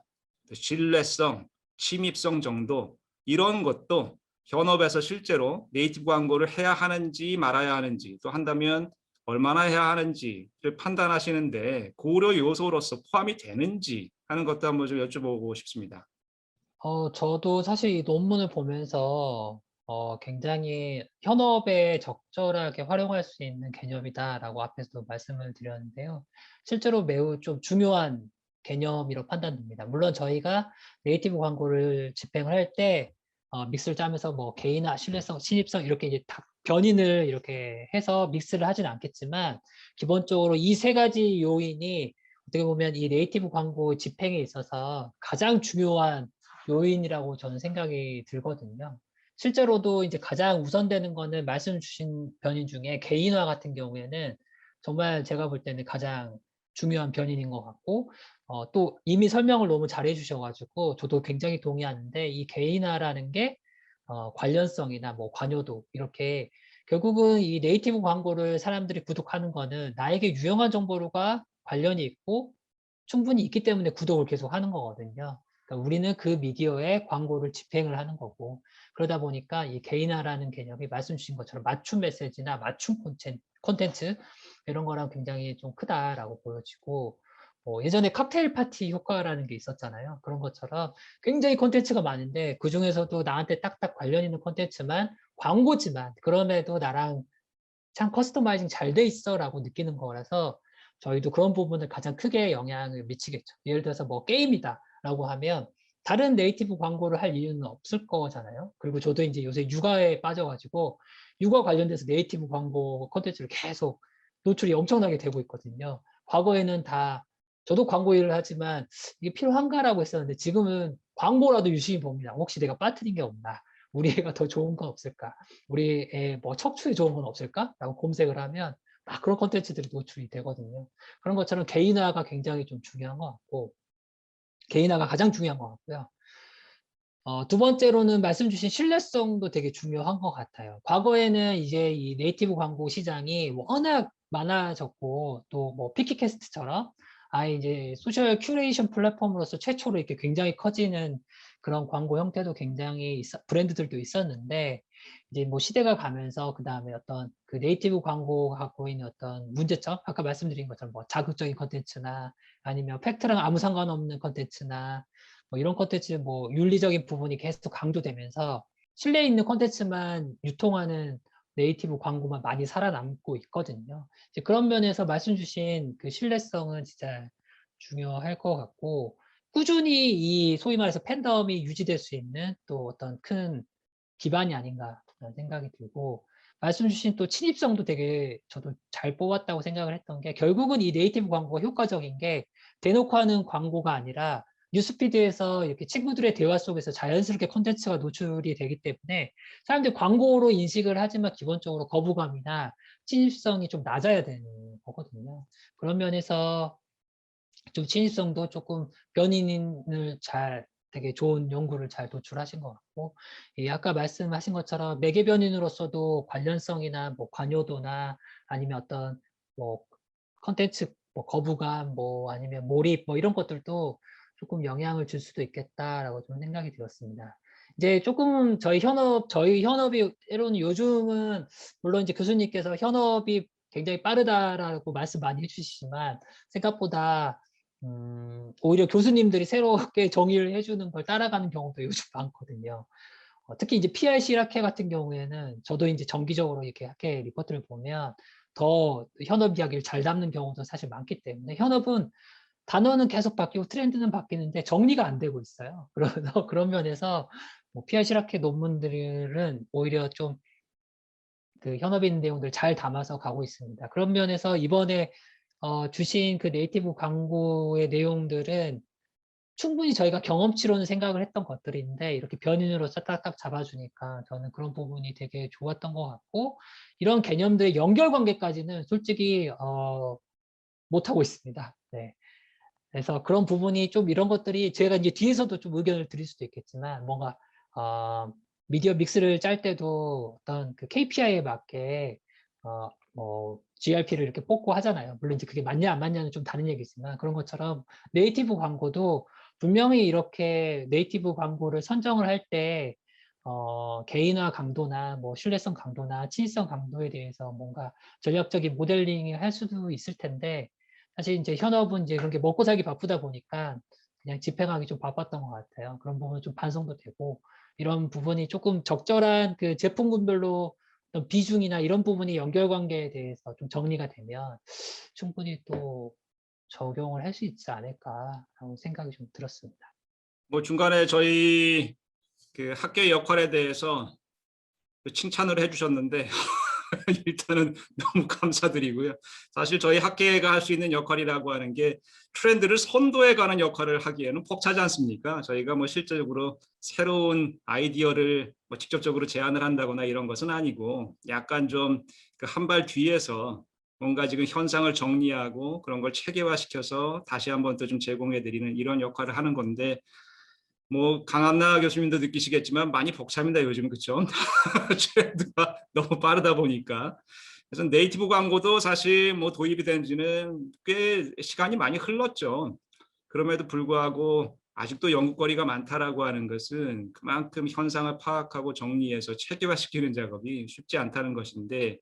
신뢰성, 침입성 정도, 이런 것도 현업에서 실제로 네이티브 광고를 해야 하는지 말아야 하는지, 또 한다면 얼마나 해야 하는지를 판단하시는데 고려 요소로서 포함이 되는지 하는 것도 한번 좀 여쭤보고 싶습니다. 저도 사실 이 논문을 보면서 굉장히 현업에 적절하게 활용할 수 있는 개념이다라고 앞에서도 말씀을 드렸는데요. 실제로 매우 좀 중요한 개념이라고 판단됩니다. 물론 저희가 네이티브 광고를 집행을 할 때 믹스를 짜면서 뭐 개인화, 신뢰성, 신입성 이렇게 이제 다 변인을 이렇게 해서 믹스를 하진 않겠지만, 기본적으로 이 세 가지 요인이 어떻게 보면 이 네이티브 광고 집행에 있어서 가장 중요한 요인이라고 저는 생각이 들거든요. 실제로도 이제 가장 우선되는 거는 말씀 주신 변인 중에 개인화 같은 경우에는 정말 제가 볼 때는 가장 중요한 변인인 것 같고, 또 이미 설명을 너무 잘해 주셔가지고 저도 굉장히 동의하는데, 이 개인화라는 게 관련성이나 뭐 관여도 이렇게 결국은 이 네이티브 광고를 사람들이 구독하는 거는 나에게 유용한 정보가 관련이 있고 충분히 있기 때문에 구독을 계속 하는 거거든요. 그러니까 우리는 그 미디어에 광고를 집행을 하는 거고, 그러다 보니까 이 개인화라는 개념이 말씀 주신 것처럼 맞춤 메시지나 맞춤 콘텐츠 이런 거랑 굉장히 좀 크다라고 보여지고, 예전에 칵테일 파티 효과라는 게 있었잖아요. 그런 것처럼 굉장히 콘텐츠가 많은데 그 중에서도 나한테 딱딱 관련 있는 콘텐츠만 광고지만 그럼에도 나랑 참 커스터마이징 잘 돼 있어라고 느끼는 거라서 저희도 그런 부분을 가장 크게 영향을 미치겠죠. 예를 들어서 뭐 게임이다라고 하면 다른 네이티브 광고를 할 이유는 없을 거잖아요. 그리고 저도 이제 요새 육아에 빠져가지고 육아 관련돼서 네이티브 광고 콘텐츠를 계속 노출이 엄청나게 되고 있거든요. 과거에는 다 저도 광고 일을 하지만 이게 필요한가라고 했었는데 지금은 광고라도 유심히 봅니다. 혹시 내가 빠뜨린 게 없나? 우리 애가 더 좋은 건 없을까? 우리 애 뭐 척추에 좋은 건 없을까? 라고 검색을 하면 막 그런 콘텐츠들이 노출이 되거든요. 그런 것처럼 개인화가 굉장히 좀 중요한 것 같고, 개인화가 가장 중요한 것 같고요. 두 번째로는 말씀 주신 신뢰성도 되게 중요한 것 같아요. 과거에는 이제 이 네이티브 광고 시장이 워낙 많아졌고, 또 뭐 피키캐스트처럼 아예 이제 소셜 큐레이션 플랫폼으로서 최초로 이렇게 굉장히 커지는 그런 광고 형태도 굉장히 브랜드들도 있었는데, 이제 뭐 시대가 가면서 그 다음에 어떤 그 네이티브 광고가 갖고 있는 어떤 문제점, 아까 말씀드린 것처럼 뭐 자극적인 컨텐츠나 아니면 팩트랑 아무 상관없는 컨텐츠나 뭐 이런 콘텐츠 뭐 윤리적인 부분이 계속 강조되면서 신뢰 있는 콘텐츠만 유통하는 네이티브 광고만 많이 살아남고 있거든요. 이제 그런 면에서 말씀 주신 그 신뢰성은 진짜 중요할 것 같고, 꾸준히 이 소위 말해서 팬덤이 유지될 수 있는 또 어떤 큰 기반이 아닌가라는 생각이 들고, 말씀 주신 또 친입성도 되게 저도 잘 뽑았다고 생각을 했던 게, 결국은 이 네이티브 광고가 효과적인 게 대놓고 하는 광고가 아니라 뉴스피드에서 이렇게 친구들의 대화 속에서 자연스럽게 콘텐츠가 노출이 되기 때문에 사람들이 광고로 인식을 하지만 기본적으로 거부감이나 친입성이 좀 낮아야 되는 거거든요. 그런 면에서 좀 친입성도 조금 변인을 잘 되게 좋은 연구를 잘 도출하신 것 같고, 아까 말씀하신 것처럼 매개 변인으로서도 관련성이나 뭐 관여도나 아니면 어떤 뭐 컨텐츠 뭐 거부감 뭐 아니면 몰입 뭐 이런 것들도 조금 영향을 줄 수도 있겠다라고 좀 생각이 들었습니다. 이제 조금 저희 현업이 때로는 요즘은 물론 이제 교수님께서 현업이 굉장히 빠르다라고 말씀 많이 해주시지만 생각보다 오히려 교수님들이 새롭게 정의를 해주는 걸 따라가는 경우도 요즘 많거든요. 특히 이제 PRC 학회 같은 경우에는 저도 이제 정기적으로 이렇게 학회 리포트를 보면 더 현업 이야기를 잘 담는 경우도 사실 많기 때문에 현업은 단어는 계속 바뀌고 트렌드는 바뀌는데 정리가 안 되고 있어요. 그래서 그런 면에서 뭐 PRC 학회 논문들은 오히려 좀 그 현업에 있는 내용들 잘 담아서 가고 있습니다. 그런 면에서 이번에 주신 그 네이티브 광고의 내용들은 충분히 저희가 경험치로는 생각을 했던 것들인데 이렇게 변인으로 딱딱 잡아주니까 저는 그런 부분이 되게 좋았던 것 같고 이런 개념들의 연결관계까지는 솔직히 못하고 있습니다. 네. 그래서 그런 부분이 좀 이런 것들이 제가 이제 뒤에서도 좀 의견을 드릴 수도 있겠지만 뭔가 미디어 믹스를 짤 때도 어떤 그 KPI에 맞게 뭐 GRP를 이렇게 뽑고 하잖아요. 물론 이제 그게 맞냐 안 맞냐는 좀 다른 얘기지만 그런 것처럼 네이티브 광고도 분명히 이렇게 네이티브 광고를 선정을 할 때 개인화 강도나 뭐 신뢰성 강도나 친밀성 강도에 대해서 뭔가 전략적인 모델링을 할 수도 있을 텐데 사실 이제 현업은 이제 그런 게 먹고 살기 바쁘다 보니까 그냥 집행하기 좀 바빴던 것 같아요. 그런 부분은 좀 반성도 되고 이런 부분이 조금 적절한 그 제품군별로 어떤 비중이나 이런 부분이 연결관계에 대해서 좀 정리가 되면 충분히 또 적용을 할 수 있지 않을까라는 생각이 좀 들었습니다. 뭐 중간에 저희 그 학교의 역할에 대해서 칭찬을 해주셨는데 일단은 너무 감사드리고요. 사실 저희 학계가 할 수 있는 역할이라고 하는 게 트렌드를 선도해가는 역할을 하기에는 벅차지 않습니까? 저희가 뭐 실질적으로 새로운 아이디어를 뭐 직접적으로 제안을 한다거나 이런 것은 아니고 약간 좀 그 한 발 뒤에서 뭔가 지금 현상을 정리하고 그런 걸 체계화시켜서 다시 한번 또 좀 제공해드리는 이런 역할을 하는 건데 뭐 강한나 교수님도 느끼시겠지만 많이 벅찹니다 요즘. 그렇죠? 트렌드가 너무 빠르다 보니까. 그래서 네이티브 광고도 사실 뭐 도입이 된 지는 꽤 시간이 많이 흘렀죠. 그럼에도 불구하고 아직도 연구거리가 많다라고 하는 것은 그만큼 현상을 파악하고 정리해서 체계화시키는 작업이 쉽지 않다는 것인데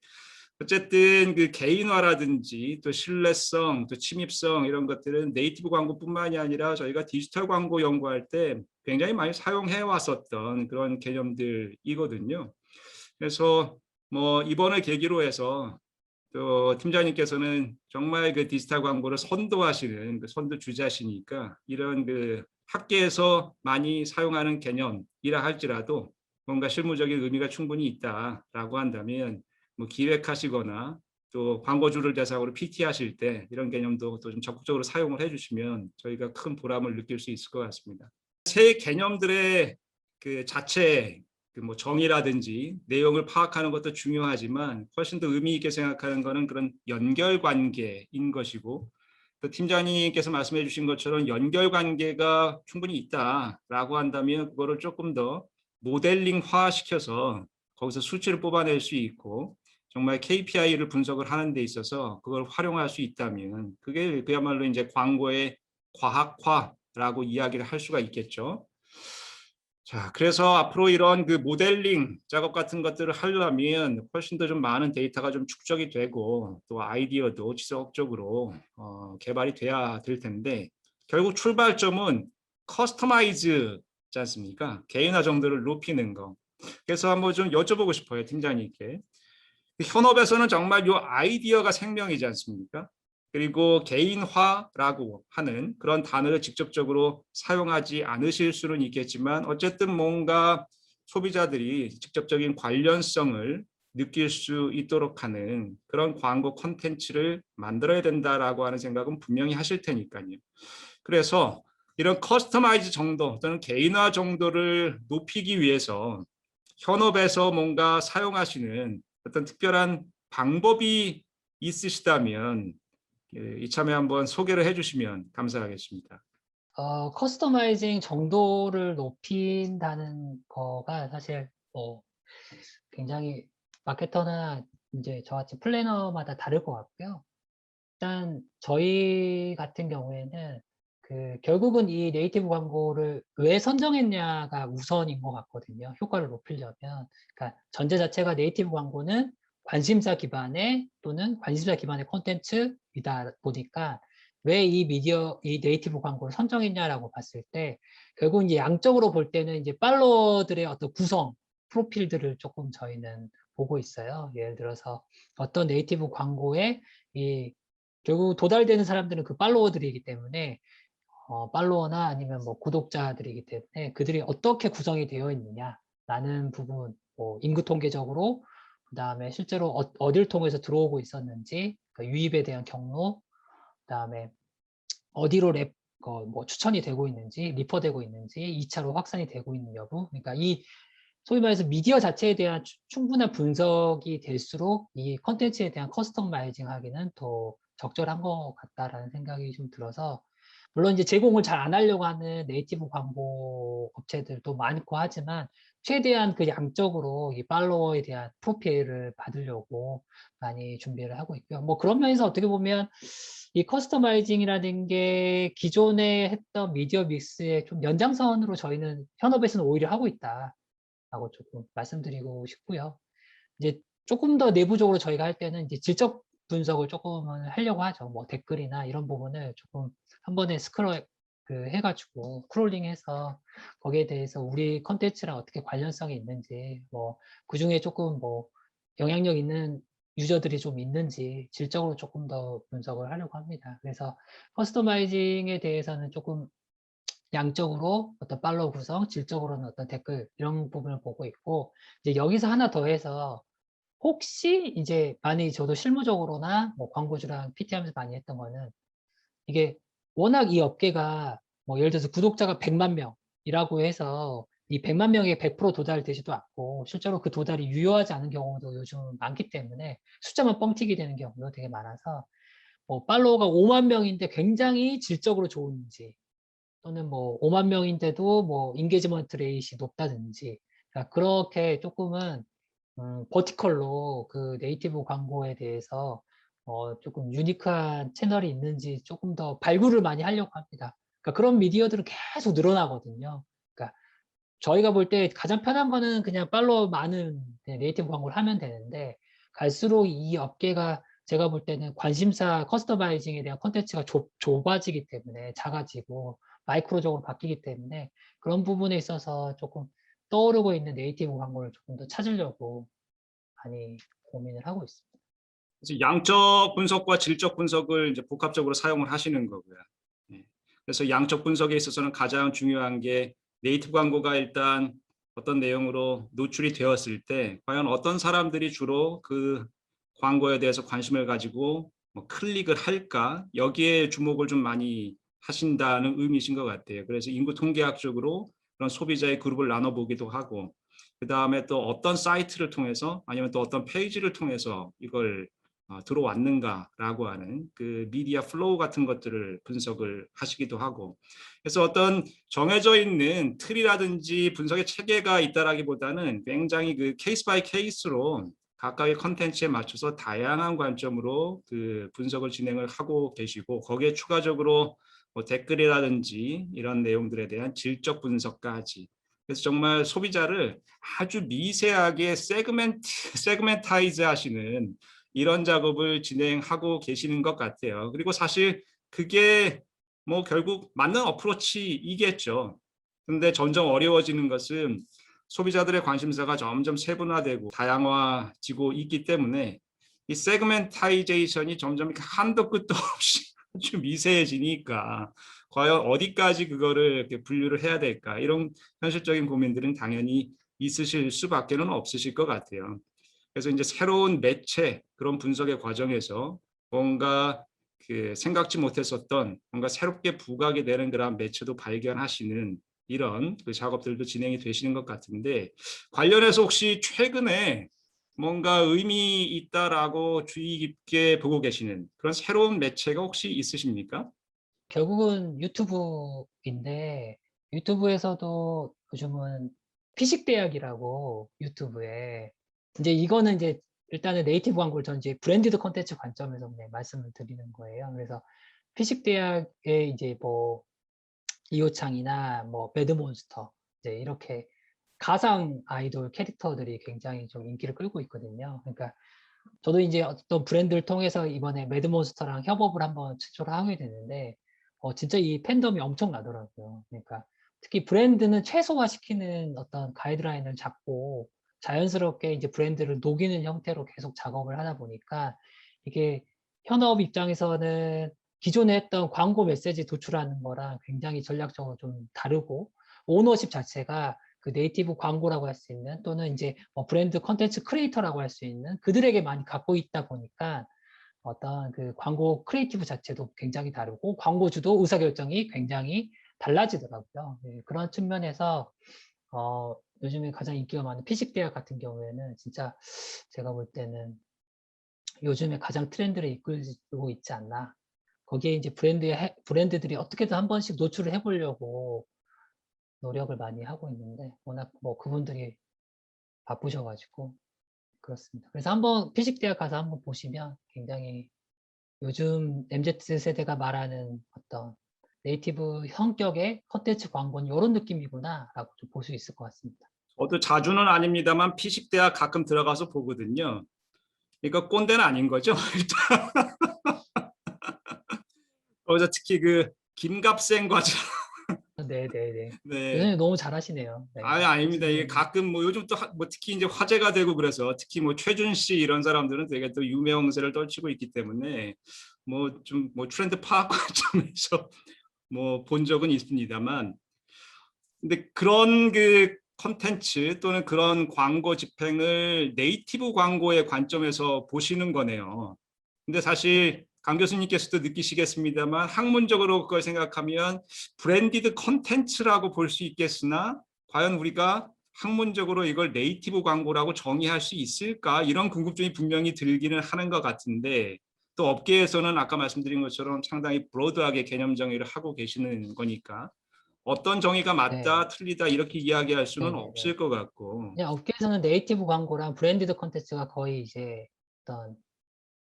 어쨌든 그 개인화라든지 또 신뢰성, 또 침입성 이런 것들은 네이티브 광고뿐만이 아니라 저희가 디지털 광고 연구할 때 굉장히 많이 사용해 왔었던 그런 개념들이거든요. 그래서 뭐 이번을 계기로 해서 또 팀장님께서는 정말 그 디지털 광고를 선도하시는 그 선도 주자시니까 이런 그 학계에서 많이 사용하는 개념이라 할지라도 뭔가 실무적인 의미가 충분히 있다라고 한다면 뭐 기획하시거나 또 광고주를 대상으로 PT 하실 때 이런 개념도 또 좀 적극적으로 사용을 해주시면 저희가 큰 보람을 느낄 수 있을 것 같습니다. 새 개념들의 그 자체 그 뭐 정의라든지 내용을 파악하는 것도 중요하지만 훨씬 더 의미 있게 생각하는 것은 그런 연결관계인 것이고 또 팀장님께서 말씀해 주신 것처럼 연결관계가 충분히 있다라고 한다면 그거를 조금 더 모델링화 시켜서 거기서 수치를 뽑아낼 수 있고 정말 KPI를 분석을 하는 데 있어서 그걸 활용할 수 있다면 그게 그야말로 이제 광고의 과학화라고 이야기를 할 수가 있겠죠. 자, 그래서 앞으로 이런 그 모델링 작업 같은 것들을 하려면 훨씬 더 좀 많은 데이터가 좀 축적이 되고 또 아이디어도 지속적으로 개발이 돼야 될 텐데 결국 출발점은 커스터마이즈지 않습니까? 개인화 정도를 높이는 거. 그래서 한번 좀 여쭤보고 싶어요, 팀장님께. 현업에서는 정말 이 아이디어가 생명이지 않습니까? 그리고 개인화라고 하는 그런 단어를 직접적으로 사용하지 않으실 수는 있겠지만 어쨌든 뭔가 소비자들이 직접적인 관련성을 느낄 수 있도록 하는 그런 광고 콘텐츠를 만들어야 된다라고 하는 생각은 분명히 하실 테니까요. 그래서 이런 커스터마이즈 정도 또는 개인화 정도를 높이기 위해서 현업에서 뭔가 사용하시는 어떤 특별한 방법이 있으시다면 이참에 한번 소개를 해주시면 감사하겠습니다. 커스터마이징 정도를 높인다는 거가 사실 굉장히 마케터나 이제 저같이 플래너마다 다를 것 같고요. 일단 저희 같은 경우에는 결국은 이 네이티브 광고를 왜 선정했냐가 우선인 것 같거든요. 효과를 높이려면. 그러니까 전제 자체가 네이티브 광고는 관심사 기반의 또는 관심사 기반의 콘텐츠이다 보니까 왜 이 네이티브 광고를 선정했냐라고 봤을 때 결국 이제 양적으로 볼 때는 이제 팔로워들의 어떤 구성, 프로필들을 조금 저희는 보고 있어요. 예를 들어서 어떤 네이티브 광고에 결국 도달되는 사람들은 그 팔로워들이기 때문에 팔로워나 아니면 뭐 구독자들이기 때문에 그들이 어떻게 구성이 되어 있느냐라는 부분, 뭐 인구 통계적으로, 그다음에 실제로 어딜 통해서 들어오고 있었는지, 그 유입에 대한 경로, 그다음에 어디로 뭐 추천이 되고 있는지, 리퍼되고 있는지, 2차로 확산이 되고 있는 여부. 그러니까 이 소위 말해서 미디어 자체에 대한 충분한 분석이 될수록 이 컨텐츠에 대한 커스터마이징 하기는 더 적절한 것 같다라는 생각이 좀 들어서, 물론 이제 제공을 잘 안 하려고 하는 네이티브 광고 업체들도 많고 하지만 최대한 그 양적으로 이 팔로워에 대한 프로필을 받으려고 많이 준비를 하고 있고요. 뭐 그런 면에서 어떻게 보면 이 커스터마이징이라는 게 기존에 했던 미디어 믹스의 좀 연장선으로 저희는 현업에서는 오히려 하고 있다라고 조금 말씀드리고 싶고요. 이제 조금 더 내부적으로 저희가 할 때는 이제 질적 분석을 조금은 하려고 하죠. 뭐 댓글이나 이런 부분을 조금 한 번에 해가지고 크롤링해서 거기에 대해서 우리 컨텐츠랑 어떻게 관련성이 있는지, 뭐 그중에 조금 뭐 영향력 있는 유저들이 좀 있는지 질적으로 조금 더 분석을 하려고 합니다. 그래서 커스터마이징에 대해서는 조금 양적으로 어떤 팔로우 구성, 질적으로는 어떤 댓글 이런 부분을 보고 있고, 이제 여기서 하나 더 해서 혹시 이제 많이 저도 실무적으로나 뭐 광고주랑 PT 하면서 많이 했던 거는, 이게 워낙 이 업계가 뭐 예를 들어서 구독자가 100만 명이라고 해서 이 100만 명에 100% 도달되지도 않고 실제로 그 도달이 유효하지 않은 경우도 요즘 많기 때문에 숫자만 뻥튀기 되는 경우도 되게 많아서, 뭐 팔로워가 5만 명인데 굉장히 질적으로 좋은지, 또는 뭐 5만 명인데도 뭐 인게이지먼트 레이트이 높다든지, 그러니까 그렇게 조금은 버티컬로 그 네이티브 광고에 대해서 조금 유니크한 채널이 있는지 조금 더 발굴을 많이 하려고 합니다. 그러니까 그런 미디어들은 계속 늘어나거든요. 그러니까 저희가 볼 때 가장 편한 거는 그냥 팔로워 많은 네이티브 광고를 하면 되는데, 갈수록 이 업계가 제가 볼 때는 관심사 커스터마이징에 대한 콘텐츠가 좁아지기 때문에, 작아지고 마이크로적으로 바뀌기 때문에 그런 부분에 있어서 조금 떠오르고 있는 네이티브 광고를 조금 더 찾으려고 많이 고민을 하고 있습니다. 그래서 양적 분석과 질적 분석을 이제 복합적으로 사용을 하시는 거고요. 네. 그래서 양적 분석에 있어서는 가장 중요한 게 네이티브 광고가 일단 어떤 내용으로 노출이 되었을 때 과연 어떤 사람들이 주로 그 광고에 대해서 관심을 가지고 뭐 클릭을 할까, 여기에 주목을 좀 많이 하신다는 의미이신 것 같아요. 그래서 인구 통계학적으로 그런 소비자의 그룹을 나눠보기도 하고, 그 다음에 또 어떤 사이트를 통해서 아니면 또 어떤 페이지를 통해서 이걸 들어왔는가라고 하는 그 미디어 플로우 같은 것들을 분석을 하시기도 하고, 그래서 어떤 정해져 있는 틀이라든지 분석의 체계가 있다라기보다는 굉장히 그 케이스 바이 케이스로 각각의 컨텐츠에 맞춰서 다양한 관점으로 그 분석을 진행을 하고 계시고, 거기에 추가적으로 뭐 댓글이라든지 이런 내용들에 대한 질적 분석까지, 그래서 정말 소비자를 아주 미세하게 세그멘타이즈 하시는 이런 작업을 진행하고 계시는 것 같아요. 그리고 사실 그게 뭐 결국 맞는 어프로치이겠죠. 근데 점점 어려워지는 것은 소비자들의 관심사가 점점 세분화되고 다양화지고 있기 때문에 이 세그멘타이제이션이 점점 한도 끝도 없이 아주 미세해지니까 과연 어디까지 그거를 이렇게 분류를 해야 될까, 이런 현실적인 고민들은 당연히 있으실 수밖에는 없으실 것 같아요. 그래서 이제 새로운 매체 그런 분석의 과정에서 뭔가 그 생각지 못했었던 뭔가 새롭게 부각이 되는 그런 매체도 발견하시는 이런 그 작업들도 진행이 되시는 것 같은데, 관련해서 혹시 최근에 뭔가 의미 있다라고 주의 깊게 보고 계시는 그런 새로운 매체가 혹시 있으십니까? 결국은 유튜브인데, 유튜브에서도 요즘은 피식대학이라고 유튜브에, 이제 이거는 이제 일단은 네이티브 광고를 전 이제 브랜디드 콘텐츠 관점에서 그냥 말씀을 드리는 거예요. 그래서 피식대학에 이제 뭐 이호창이나 뭐 배드몬스터 이제 이렇게 가상 아이돌 캐릭터들이 굉장히 좀 인기를 끌고 있거든요. 그러니까 저도 이제 어떤 브랜드를 통해서 이번에 매드몬스터랑 협업을 한번 추천을 하게 됐는데 진짜 이 팬덤이 엄청나더라고요. 그러니까 특히 브랜드는 최소화시키는 어떤 가이드라인을 잡고 자연스럽게 이제 브랜드를 녹이는 형태로 계속 작업을 하다 보니까 이게 현업 입장에서는 기존에 했던 광고 메시지 도출하는 거랑 굉장히 전략적으로 좀 다르고 오너십 자체가 그 네이티브 광고라고 할 수 있는 또는 이제 브랜드 컨텐츠 크리에이터라고 할 수 있는 그들에게 많이 갖고 있다 보니까 어떤 그 광고 크리에이티브 자체도 굉장히 다르고 광고주도 의사결정이 굉장히 달라지더라고요. 예, 그런 측면에서 요즘에 가장 인기가 많은 피식대학 같은 경우에는 진짜 제가 볼 때는 요즘에 가장 트렌드를 이끌고 있지 않나. 거기에 이제 브랜드들이 어떻게든 한 번씩 노출을 해보려고 노력을 많이 하고 있는데 워낙 뭐 그분들이 바쁘셔가지고 그렇습니다. 그래서 한번 피식대학 가서 한번 보시면 굉장히 요즘 MZ 세대가 말하는 어떤 네이티브 성격의 컨텐츠 광고는 이런 느낌이구나라고 좀 볼 수 있을 것 같습니다. 저도 자주는 아닙니다만 피식대학 가끔 들어가서 보거든요. 그러니까 꼰대는 아닌 거죠. 일단 거기서 특히 그 김갑생 과장. 네네네. 네. 교수님 너무 잘하시네요. 네. 아닙니다. 이게 교수님. 가끔 뭐 요즘 또 뭐 특히 이제 화제가 되고 그래서 특히 뭐 최준 씨 이런 사람들은 되게 또 유명세를 떨치고 있기 때문에 뭐 좀 뭐 트렌드 파악 관점에서 뭐 본 적은 있습니다만, 근데 그런 그 컨텐츠 또는 그런 광고 집행을 네이티브 광고의 관점에서 보시는 거네요. 근데 사실 강 교수님께서도 느끼시겠습니다만 학문적으로 그걸 생각하면 브랜디드 컨텐츠라고 볼 수 있겠으나 과연 우리가 학문적으로 이걸 네이티브 광고라고 정의할 수 있을까, 이런 궁금증이 분명히 들기는 하는 것 같은데, 또 업계에서는 아까 말씀드린 것처럼 상당히 브로드하게 개념 정의를 하고 계시는 거니까 어떤 정의가 네. 맞다 틀리다 이렇게 이야기할 수는 네네네. 없을 것 같고. 그냥 업계에서는 네이티브 광고랑 브랜디드 컨텐츠가 거의 이제 어떤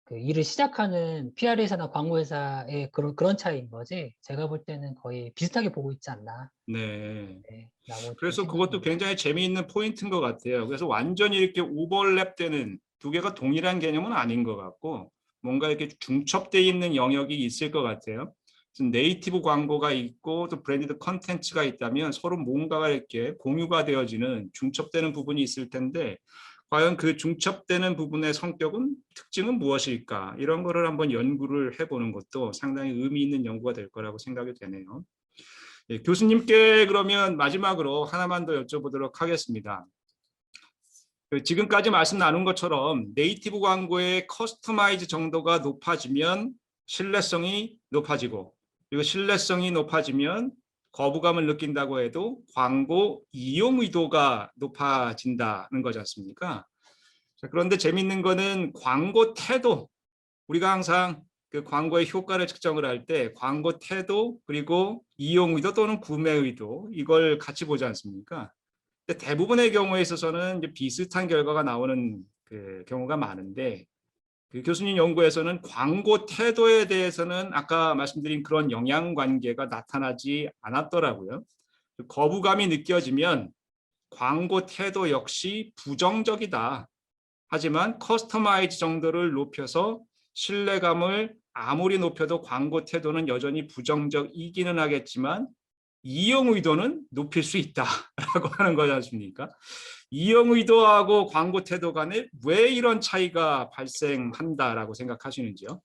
그 일을 시작하는 PR회사나 광고회사의 그런 차이인 거지. 제가 볼 때는 거의 비슷하게 보고 있지 않나. 네. 네, 라고 좀 그래서 생각이 그것도 됩니다. 굉장히 재미있는 포인트인 것 같아요. 그래서 완전히 이렇게 오버랩되는 두 개가 동일한 개념은 아닌 것 같고 뭔가 이렇게 중첩되어 있는 영역이 있을 것 같아요. 네이티브 광고가 있고 또 브랜디드 컨텐츠가 있다면 서로 뭔가가 이렇게 공유가 되어지는 중첩되는 부분이 있을 텐데, 과연 그 중첩되는 부분의 성격은 특징은 무엇일까, 이런 거를 한번 연구를 해보는 것도 상당히 의미 있는 연구가 될 거라고 생각이 되네요. 예, 교수님께 그러면 마지막으로 하나만 더 여쭤보도록 하겠습니다. 지금까지 말씀 나눈 것처럼 네이티브 광고의 커스터마이즈 정도가 높아지면 신뢰성이 높아지고, 그리고 신뢰성이 높아지면 거부감을 느낀다고 해도 광고 이용 의도가 높아진다는 거지 않습니까? 자, 그런데 재밌는 거는 광고 태도, 우리가 항상 그 광고의 효과를 측정을 할 때 광고 태도 그리고 이용 의도 또는 구매 의도, 이걸 같이 보지 않습니까? 근데 대부분의 경우에 있어서는 이제 비슷한 결과가 나오는 그 경우가 많은데, 그 교수님 연구에서는 광고 태도에 대해서는 아까 말씀드린 그런 영향 관계가 나타나지 않았더라고요. 거부감이 느껴지면 광고 태도 역시 부정적이다. 하지만 커스터마이즈 정도를 높여서 신뢰감을 아무리 높여도 광고 태도는 여전히 부정적이기는 하겠지만 이용 의도는 높일 수 있다라고 하는 거지 않습니까? 이용 의도하고 광고 태도 간에 왜 이런 차이가 발생한다라고 생각하시는지요?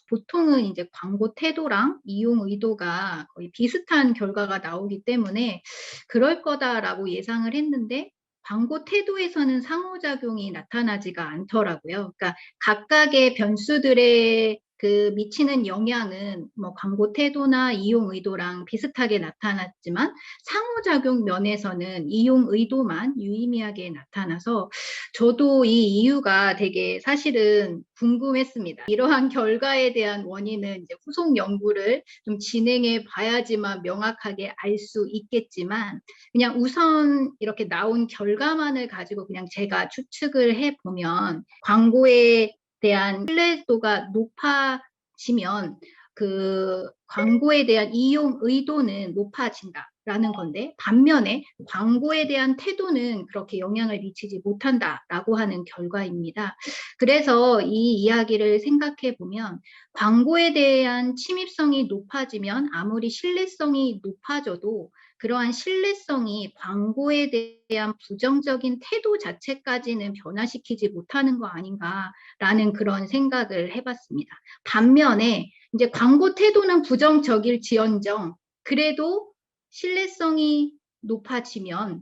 보통은 이제 광고 태도랑 이용 의도가 거의 비슷한 결과가 나오기 때문에 그럴 거다라고 예상을 했는데 광고 태도에서는 상호작용이 나타나지가 않더라고요. 그러니까 각각의 변수들의 그 미치는 영향은 뭐 광고 태도나 이용 의도랑 비슷하게 나타났지만 상호작용 면에서는 이용 의도만 유의미하게 나타나서 저도 이 이유가 되게 사실은 궁금했습니다. 이러한 결과에 대한 원인은 이제 후속 연구를 좀 진행해 봐야지만 명확하게 알 수 있겠지만 그냥 우선 이렇게 나온 결과만을 가지고 그냥 제가 추측을 해 보면 광고에 대한 신뢰도가 높아지면 그 광고에 대한 이용 의도는 높아진다라는 건데 반면에 광고에 대한 태도는 그렇게 영향을 미치지 못한다라고 하는 결과입니다. 그래서 이 이야기를 생각해 보면 광고에 대한 침입성이 높아지면 아무리 신뢰성이 높아져도 그러한 신뢰성이 광고에 대한 부정적인 태도 자체까지는 변화시키지 못하는 거 아닌가라는 그런 생각을 해봤습니다. 반면에 이제 광고 태도는 부정적일지언정 그래도 신뢰성이 높아지면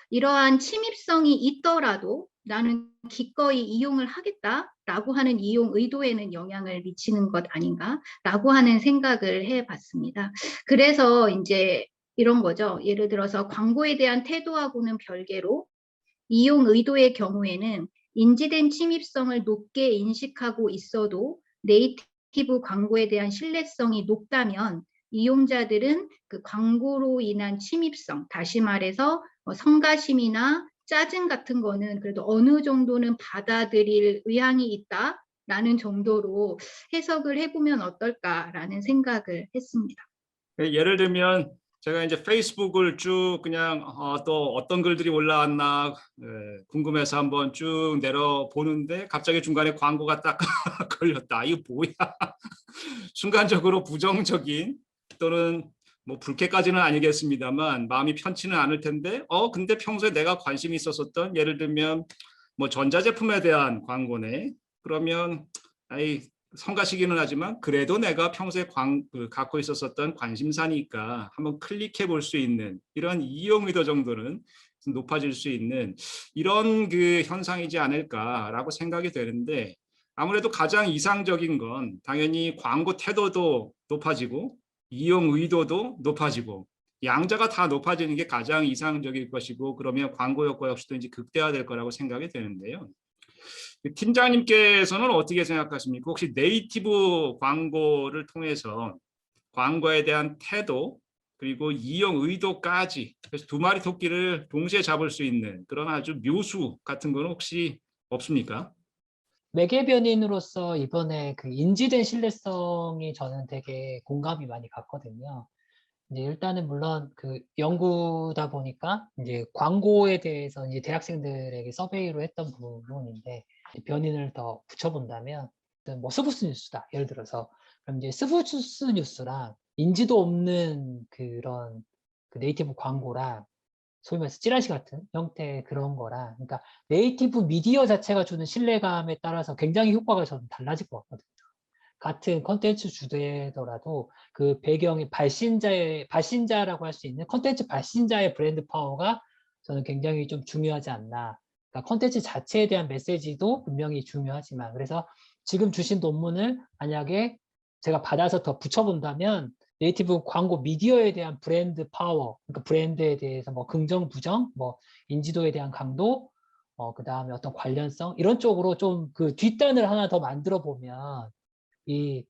이러한 침입성이 있더라도 나는 기꺼이 이용을 하겠다라고 하는 이용 의도에는 영향을 미치는 것 아닌가라고 하는 생각을 해봤습니다. 그래서 이제 이런 거죠. 예를 들어서 광고에 대한 태도하고는 별개로 이용 의도의 경우에는 인지된 침입성을 높게 인식하고 있어도 네이티브 광고에 대한 신뢰성이 높다면 이용자들은 그 광고로 인한 침입성, 다시 말해서 성가심이나 짜증 같은 거는 그래도 어느 정도는 받아들일 의향이 있다라는 정도로 해석을 해보면 어떨까라는 생각을 했습니다. 예를 들면 제가 이제 페이스북을 쭉 그냥 또 어떤 글들이 올라왔나 궁금해서 한번 쭉 내려보는데 갑자기 중간에 광고가 딱 걸렸다. 이거 뭐야? 순간적으로 부정적인 또는 뭐 불쾌까지는 아니겠습니다만 마음이 편치는 않을 텐데 근데 평소에 내가 관심이 있었었던 예를 들면 뭐 전자제품에 대한 광고네. 그러면 성가시기는 하지만 그래도 내가 평소에 갖고 있었던 관심사니까 한번 클릭해 볼 수 있는 이런 이용 의도 정도는 높아질 수 있는 이런 그 현상이지 않을까라고 생각이 되는데 아무래도 가장 이상적인 건 당연히 광고 태도도 높아지고 이용 의도도 높아지고 양자가 다 높아지는 게 가장 이상적일 것이고 그러면 광고 효과 역시도 이제 극대화될 거라고 생각이 되는데요. 팀장님께서는 어떻게 생각하십니까? 혹시 네이티브 광고를 통해서 광고에 대한 태도 그리고 이용 의도까지 그래서 두 마리 토끼를 동시에 잡을 수 있는 그런 아주 묘수 같은 건 혹시 없습니까? 매개 변인으로서 이번에 그 인지된 신뢰성이 저는 되게 공감이 많이 갔거든요. 이제 일단은 물론 그 연구다 보니까 이제 광고에 대해서 이제 대학생들에게 서베이로 했던 부분인데 변인을 더 붙여본다면 뭐 스브스 뉴스다 예를 들어서 그럼 이제 스브스 뉴스랑 인지도 없는 그런 그 네이티브 광고랑 소위 말해서 찌라시 같은 형태의 그런 거랑 그러니까 네이티브 미디어 자체가 주는 신뢰감에 따라서 굉장히 효과가 저는 달라질 것 같거든요. 같은 컨텐츠 주제더라도 그 배경이 발신자라고 할 수 있는 컨텐츠 발신자의 브랜드 파워가 저는 굉장히 좀 중요하지 않나. 그러니까 컨텐츠 자체에 대한 메시지도 분명히 중요하지만 그래서 지금 주신 논문을 만약에 제가 받아서 더 붙여본다면 네이티브 광고 미디어에 대한 브랜드 파워, 그러니까 브랜드에 대해서 뭐 긍정, 부정, 뭐 인지도에 대한 강도, 그 다음에 어떤 관련성 이런 쪽으로 좀 그 뒷단을 하나 더 만들어 보면 이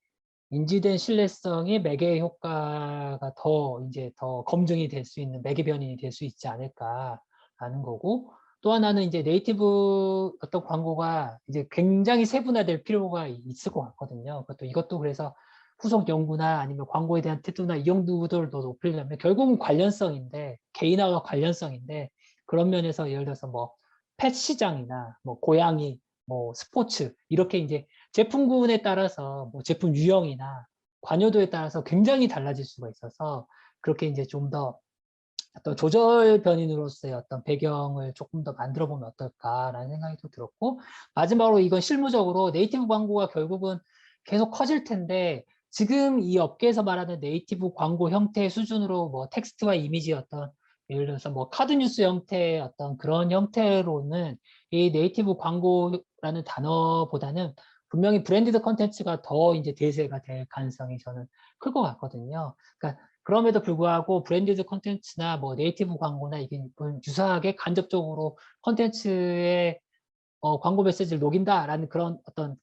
인지된 신뢰성이 매개 효과가 더 검증이 될 수 있는 매개 변인이 될 수 있지 않을까라는 거고 또 하나는 이제 네이티브 어떤 광고가 이제 굉장히 세분화될 필요가 있을 것 같거든요. 이것도 그래서 후속 연구나 아니면 광고에 대한 태도나 이용도를 더 높이려면 결국은 관련성인데 개인화와 관련성인데 그런 면에서 예를 들어서 뭐 펫 시장이나 뭐 고양이, 뭐 스포츠 이렇게 이제 제품군에 따라서 뭐 제품 유형이나 관여도에 따라서 굉장히 달라질 수가 있어서 그렇게 이제 좀 더 어떤 조절 변인으로서의 어떤 배경을 조금 더 만들어 보면 어떨까라는 생각이 또 들었고 마지막으로 이건 실무적으로 네이티브 광고가 결국은 계속 커질 텐데 지금 이 업계에서 말하는 네이티브 광고 형태 수준으로 뭐 텍스트와 이미지 어떤 예를 들어서 뭐 카드 뉴스 형태의 어떤 그런 형태로는 이 네이티브 광고라는 단어보다는 분명히 브랜디드 컨텐츠가 더 이제 대세가 될 가능성이 저는 클 것 같거든요. 그러니까 그럼에도 불구하고 브랜디드 컨텐츠나 뭐 네이티브 광고나 이게 유사하게 간접적으로 컨텐츠에 광고 메시지를 녹인다라는 그런 어떤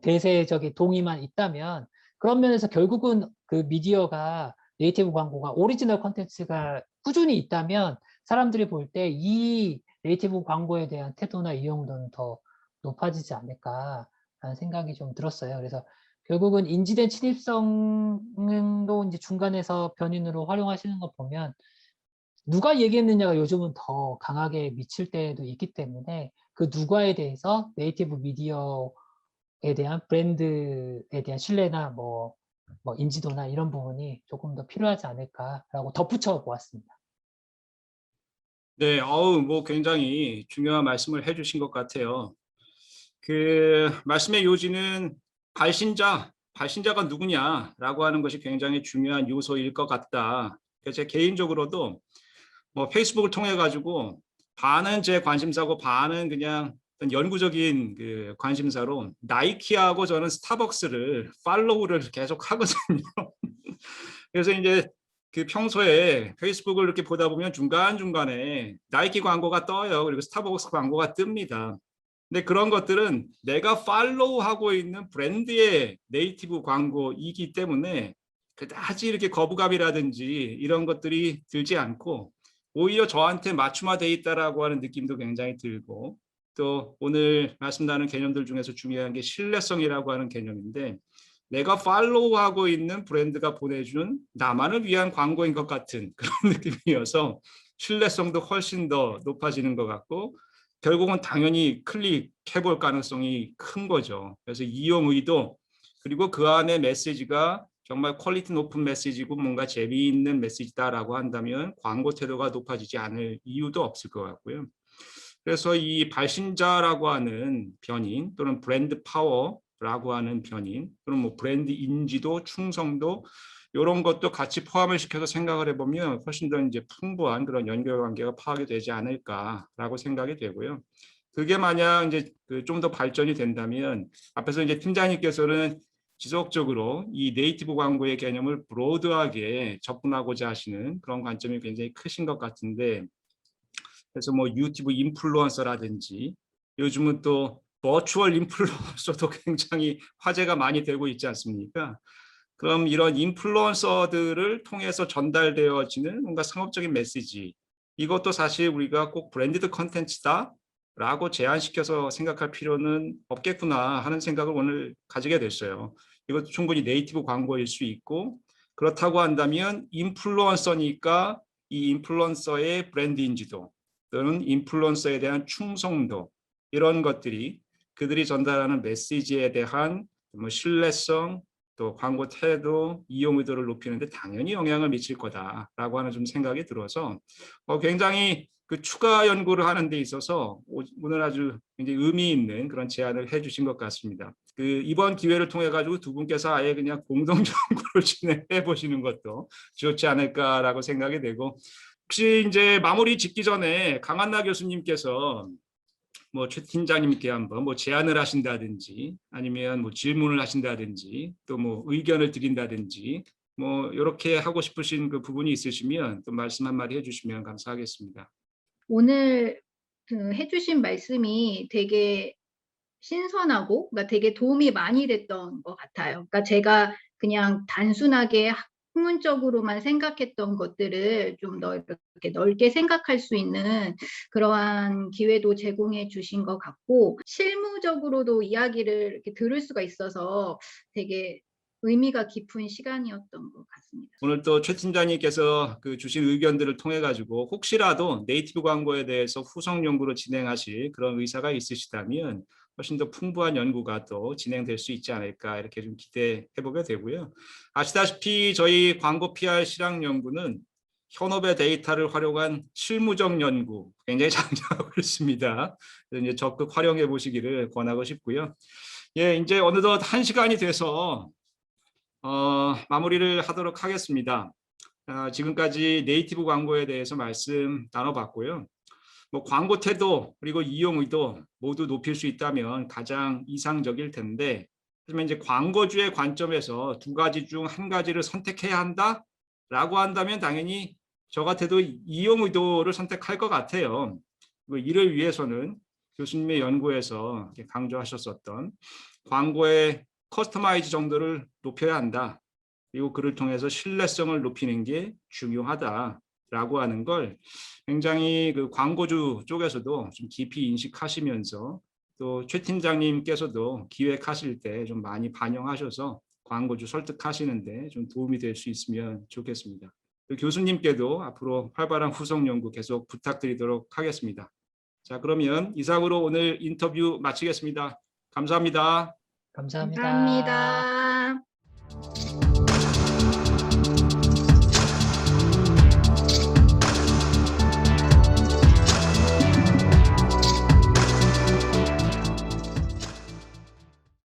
대세적인 동의만 있다면 그런 면에서 결국은 그 미디어가 네이티브 광고가 오리지널 컨텐츠가 꾸준히 있다면 사람들이 볼 때 이 네이티브 광고에 대한 태도나 이용도는 더 높아지지 않을까라는 생각이 좀 들었어요. 그래서 결국은 인지된 친입성도 이제 중간에서 변인으로 활용하시는 거 보면 누가 얘기했느냐가 요즘은 더 강하게 미칠 때도 있기 때문에 그 누가에 대해서 네이티브 미디어에 대한 브랜드에 대한 신뢰나 뭐 인지도나 이런 부분이 조금 더 필요하지 않을까라고 덧붙여 보았습니다. 네, 뭐 굉장히 중요한 말씀을 해주신 것 같아요. 말씀의 요지는 발신자가 누구냐라고 하는 것이 굉장히 중요한 요소일 것 같다. 그래서 제 개인적으로도 뭐 페이스북을 통해 가지고 반은 제 관심사고 반은 그냥 어떤 연구적인 관심사로 나이키하고 저는 스타벅스를 팔로우를 계속 하거든요. 그래서 이제 평소에 페이스북을 이렇게 보다 보면 중간중간에 나이키 광고가 떠요. 그리고 스타벅스 광고가 뜹니다. 근데 그런 것들은 내가 팔로우하고 있는 브랜드의 네이티브 광고이기 때문에 그다지 이렇게 거부감이라든지 이런 것들이 들지 않고 오히려 저한테 맞춤화되어 있다라고 하는 느낌도 굉장히 들고, 또 오늘 말씀 나눈 개념들 중에서 중요한 게 신뢰성이라고 하는 개념인데, 내가 팔로우하고 있는 브랜드가 보내준 나만을 위한 광고인 것 같은 그런 느낌이어서 신뢰성도 훨씬 더 높아지는 것 같고, 결국은 당연히 클릭해볼 가능성이 큰 거죠. 그래서 이용 의도, 그리고 그 안에 메시지가 정말 퀄리티 높은 메시지고 뭔가 재미있는 메시지다라고 한다면 광고 태도가 높아지지 않을 이유도 없을 것 같고요. 그래서 이 발신자라고 하는 변인, 또는 브랜드 파워라고 하는 변인, 또는 뭐 브랜드 인지도, 충성도, 이런 것도 같이 포함을 시켜서 생각을 해보면 훨씬 더 이제 풍부한 그런 연결관계가 파악이 되지 않을까라고 생각이 되고요. 그게 만약 이제 좀 더 발전이 된다면, 앞에서 이제 팀장님께서는 지속적으로 이 네이티브 광고의 개념을 브로드하게 접근하고자 하시는 그런 관점이 굉장히 크신 것 같은데, 그래서 뭐 유튜브 인플루언서라든지 요즘은 또 버추얼 인플루언서도 굉장히 화제가 많이 되고 있지 않습니까? 그럼 이런 인플루언서들을 통해서 전달되어지는 뭔가 상업적인 메시지, 이것도 사실 우리가 꼭 브랜디드 컨텐츠다 라고 제한시켜서 생각할 필요는 없겠구나 하는 생각을 오늘 가지게 됐어요. 이것도 충분히 네이티브 광고일 수 있고, 그렇다고 한다면 인플루언서니까 이 인플루언서의 브랜드 인지도 또는 인플루언서에 대한 충성도, 이런 것들이 그들이 전달하는 메시지에 대한 뭐 신뢰성, 또 광고 태도, 이용 의도를 높이는 데 당연히 영향을 미칠 거다라고 하는 좀 생각이 들어서 굉장히 추가 연구를 하는 데 있어서 오늘 아주 굉장히 의미 있는 그런 제안을 해주신 것 같습니다. 이번 기회를 통해 가지고 두 분께서 아예 그냥 공동 연구를 진행해 보시는 것도 좋지 않을까라고 생각이 되고, 혹시 이제 마무리 짓기 전에 강한나 교수님께서 뭐 최 팀장님께 한번 뭐 제안을 하신다든지 아니면 뭐 질문을 하신다든지 또 뭐 의견을 드린다든지 뭐 이렇게 하고 싶으신 그 부분이 있으시면 또 말씀 한마디 해주시면 감사하겠습니다. 오늘 해주신 말씀이 되게 신선하고, 그러니까 되게 도움이 많이 됐던 것 같아요. 그러니까 제가 그냥 단순하게 학문적으로만 생각했던 것들을 좀 더 이렇게 넓게 생각할 수 있는 그러한 기회도 제공해 주신 것 같고, 실무적으로도 이야기를 이렇게 들을 수가 있어서 되게 의미가 깊은 시간이었던 것 같습니다. 오늘 또 최 팀장님께서 주신 의견들을 통해 가지고 혹시라도 네이티브 광고에 대해서 후속 연구를 진행하실 그런 의사가 있으시다면 훨씬 더 풍부한 연구가 또 진행될 수 있지 않을까 이렇게 좀 기대해 보게 되고요. 아시다시피 저희 광고 PR 실황 연구는 현업의 데이터를 활용한 실무적 연구 굉장히 장려하고 있습니다. 그래서 이제 적극 활용해 보시기를 권하고 싶고요. 예, 이제 어느덧 1시간이 돼서 마무리를 하도록 하겠습니다. 지금까지 네이티브 광고에 대해서 말씀 나눠봤고요. 뭐 광고 태도 그리고 이용 의도 모두 높일 수 있다면 가장 이상적일 텐데, 하지만 이제 광고주의 관점에서 두 가지 중 한 가지를 선택해야 한다라고 한다면 당연히 저 같아도 이용 의도를 선택할 것 같아요. 이를 위해서는 교수님의 연구에서 강조하셨었던 광고의 커스터마이즈 정도를 높여야 한다. 그리고 그를 통해서 신뢰성을 높이는 게 중요하다라고 하는 걸 굉장히 광고주 쪽에서도 좀 깊이 인식하시면서 또 최 팀장님께서도 기획하실 때 좀 많이 반영하셔서 광고주 설득하시는데 좀 도움이 될 수 있으면 좋겠습니다. 또 교수님께도 앞으로 활발한 후속 연구 계속 부탁드리도록 하겠습니다. 자, 그러면 이상으로 오늘 인터뷰 마치겠습니다. 감사합니다. 감사합니다. 감사합니다.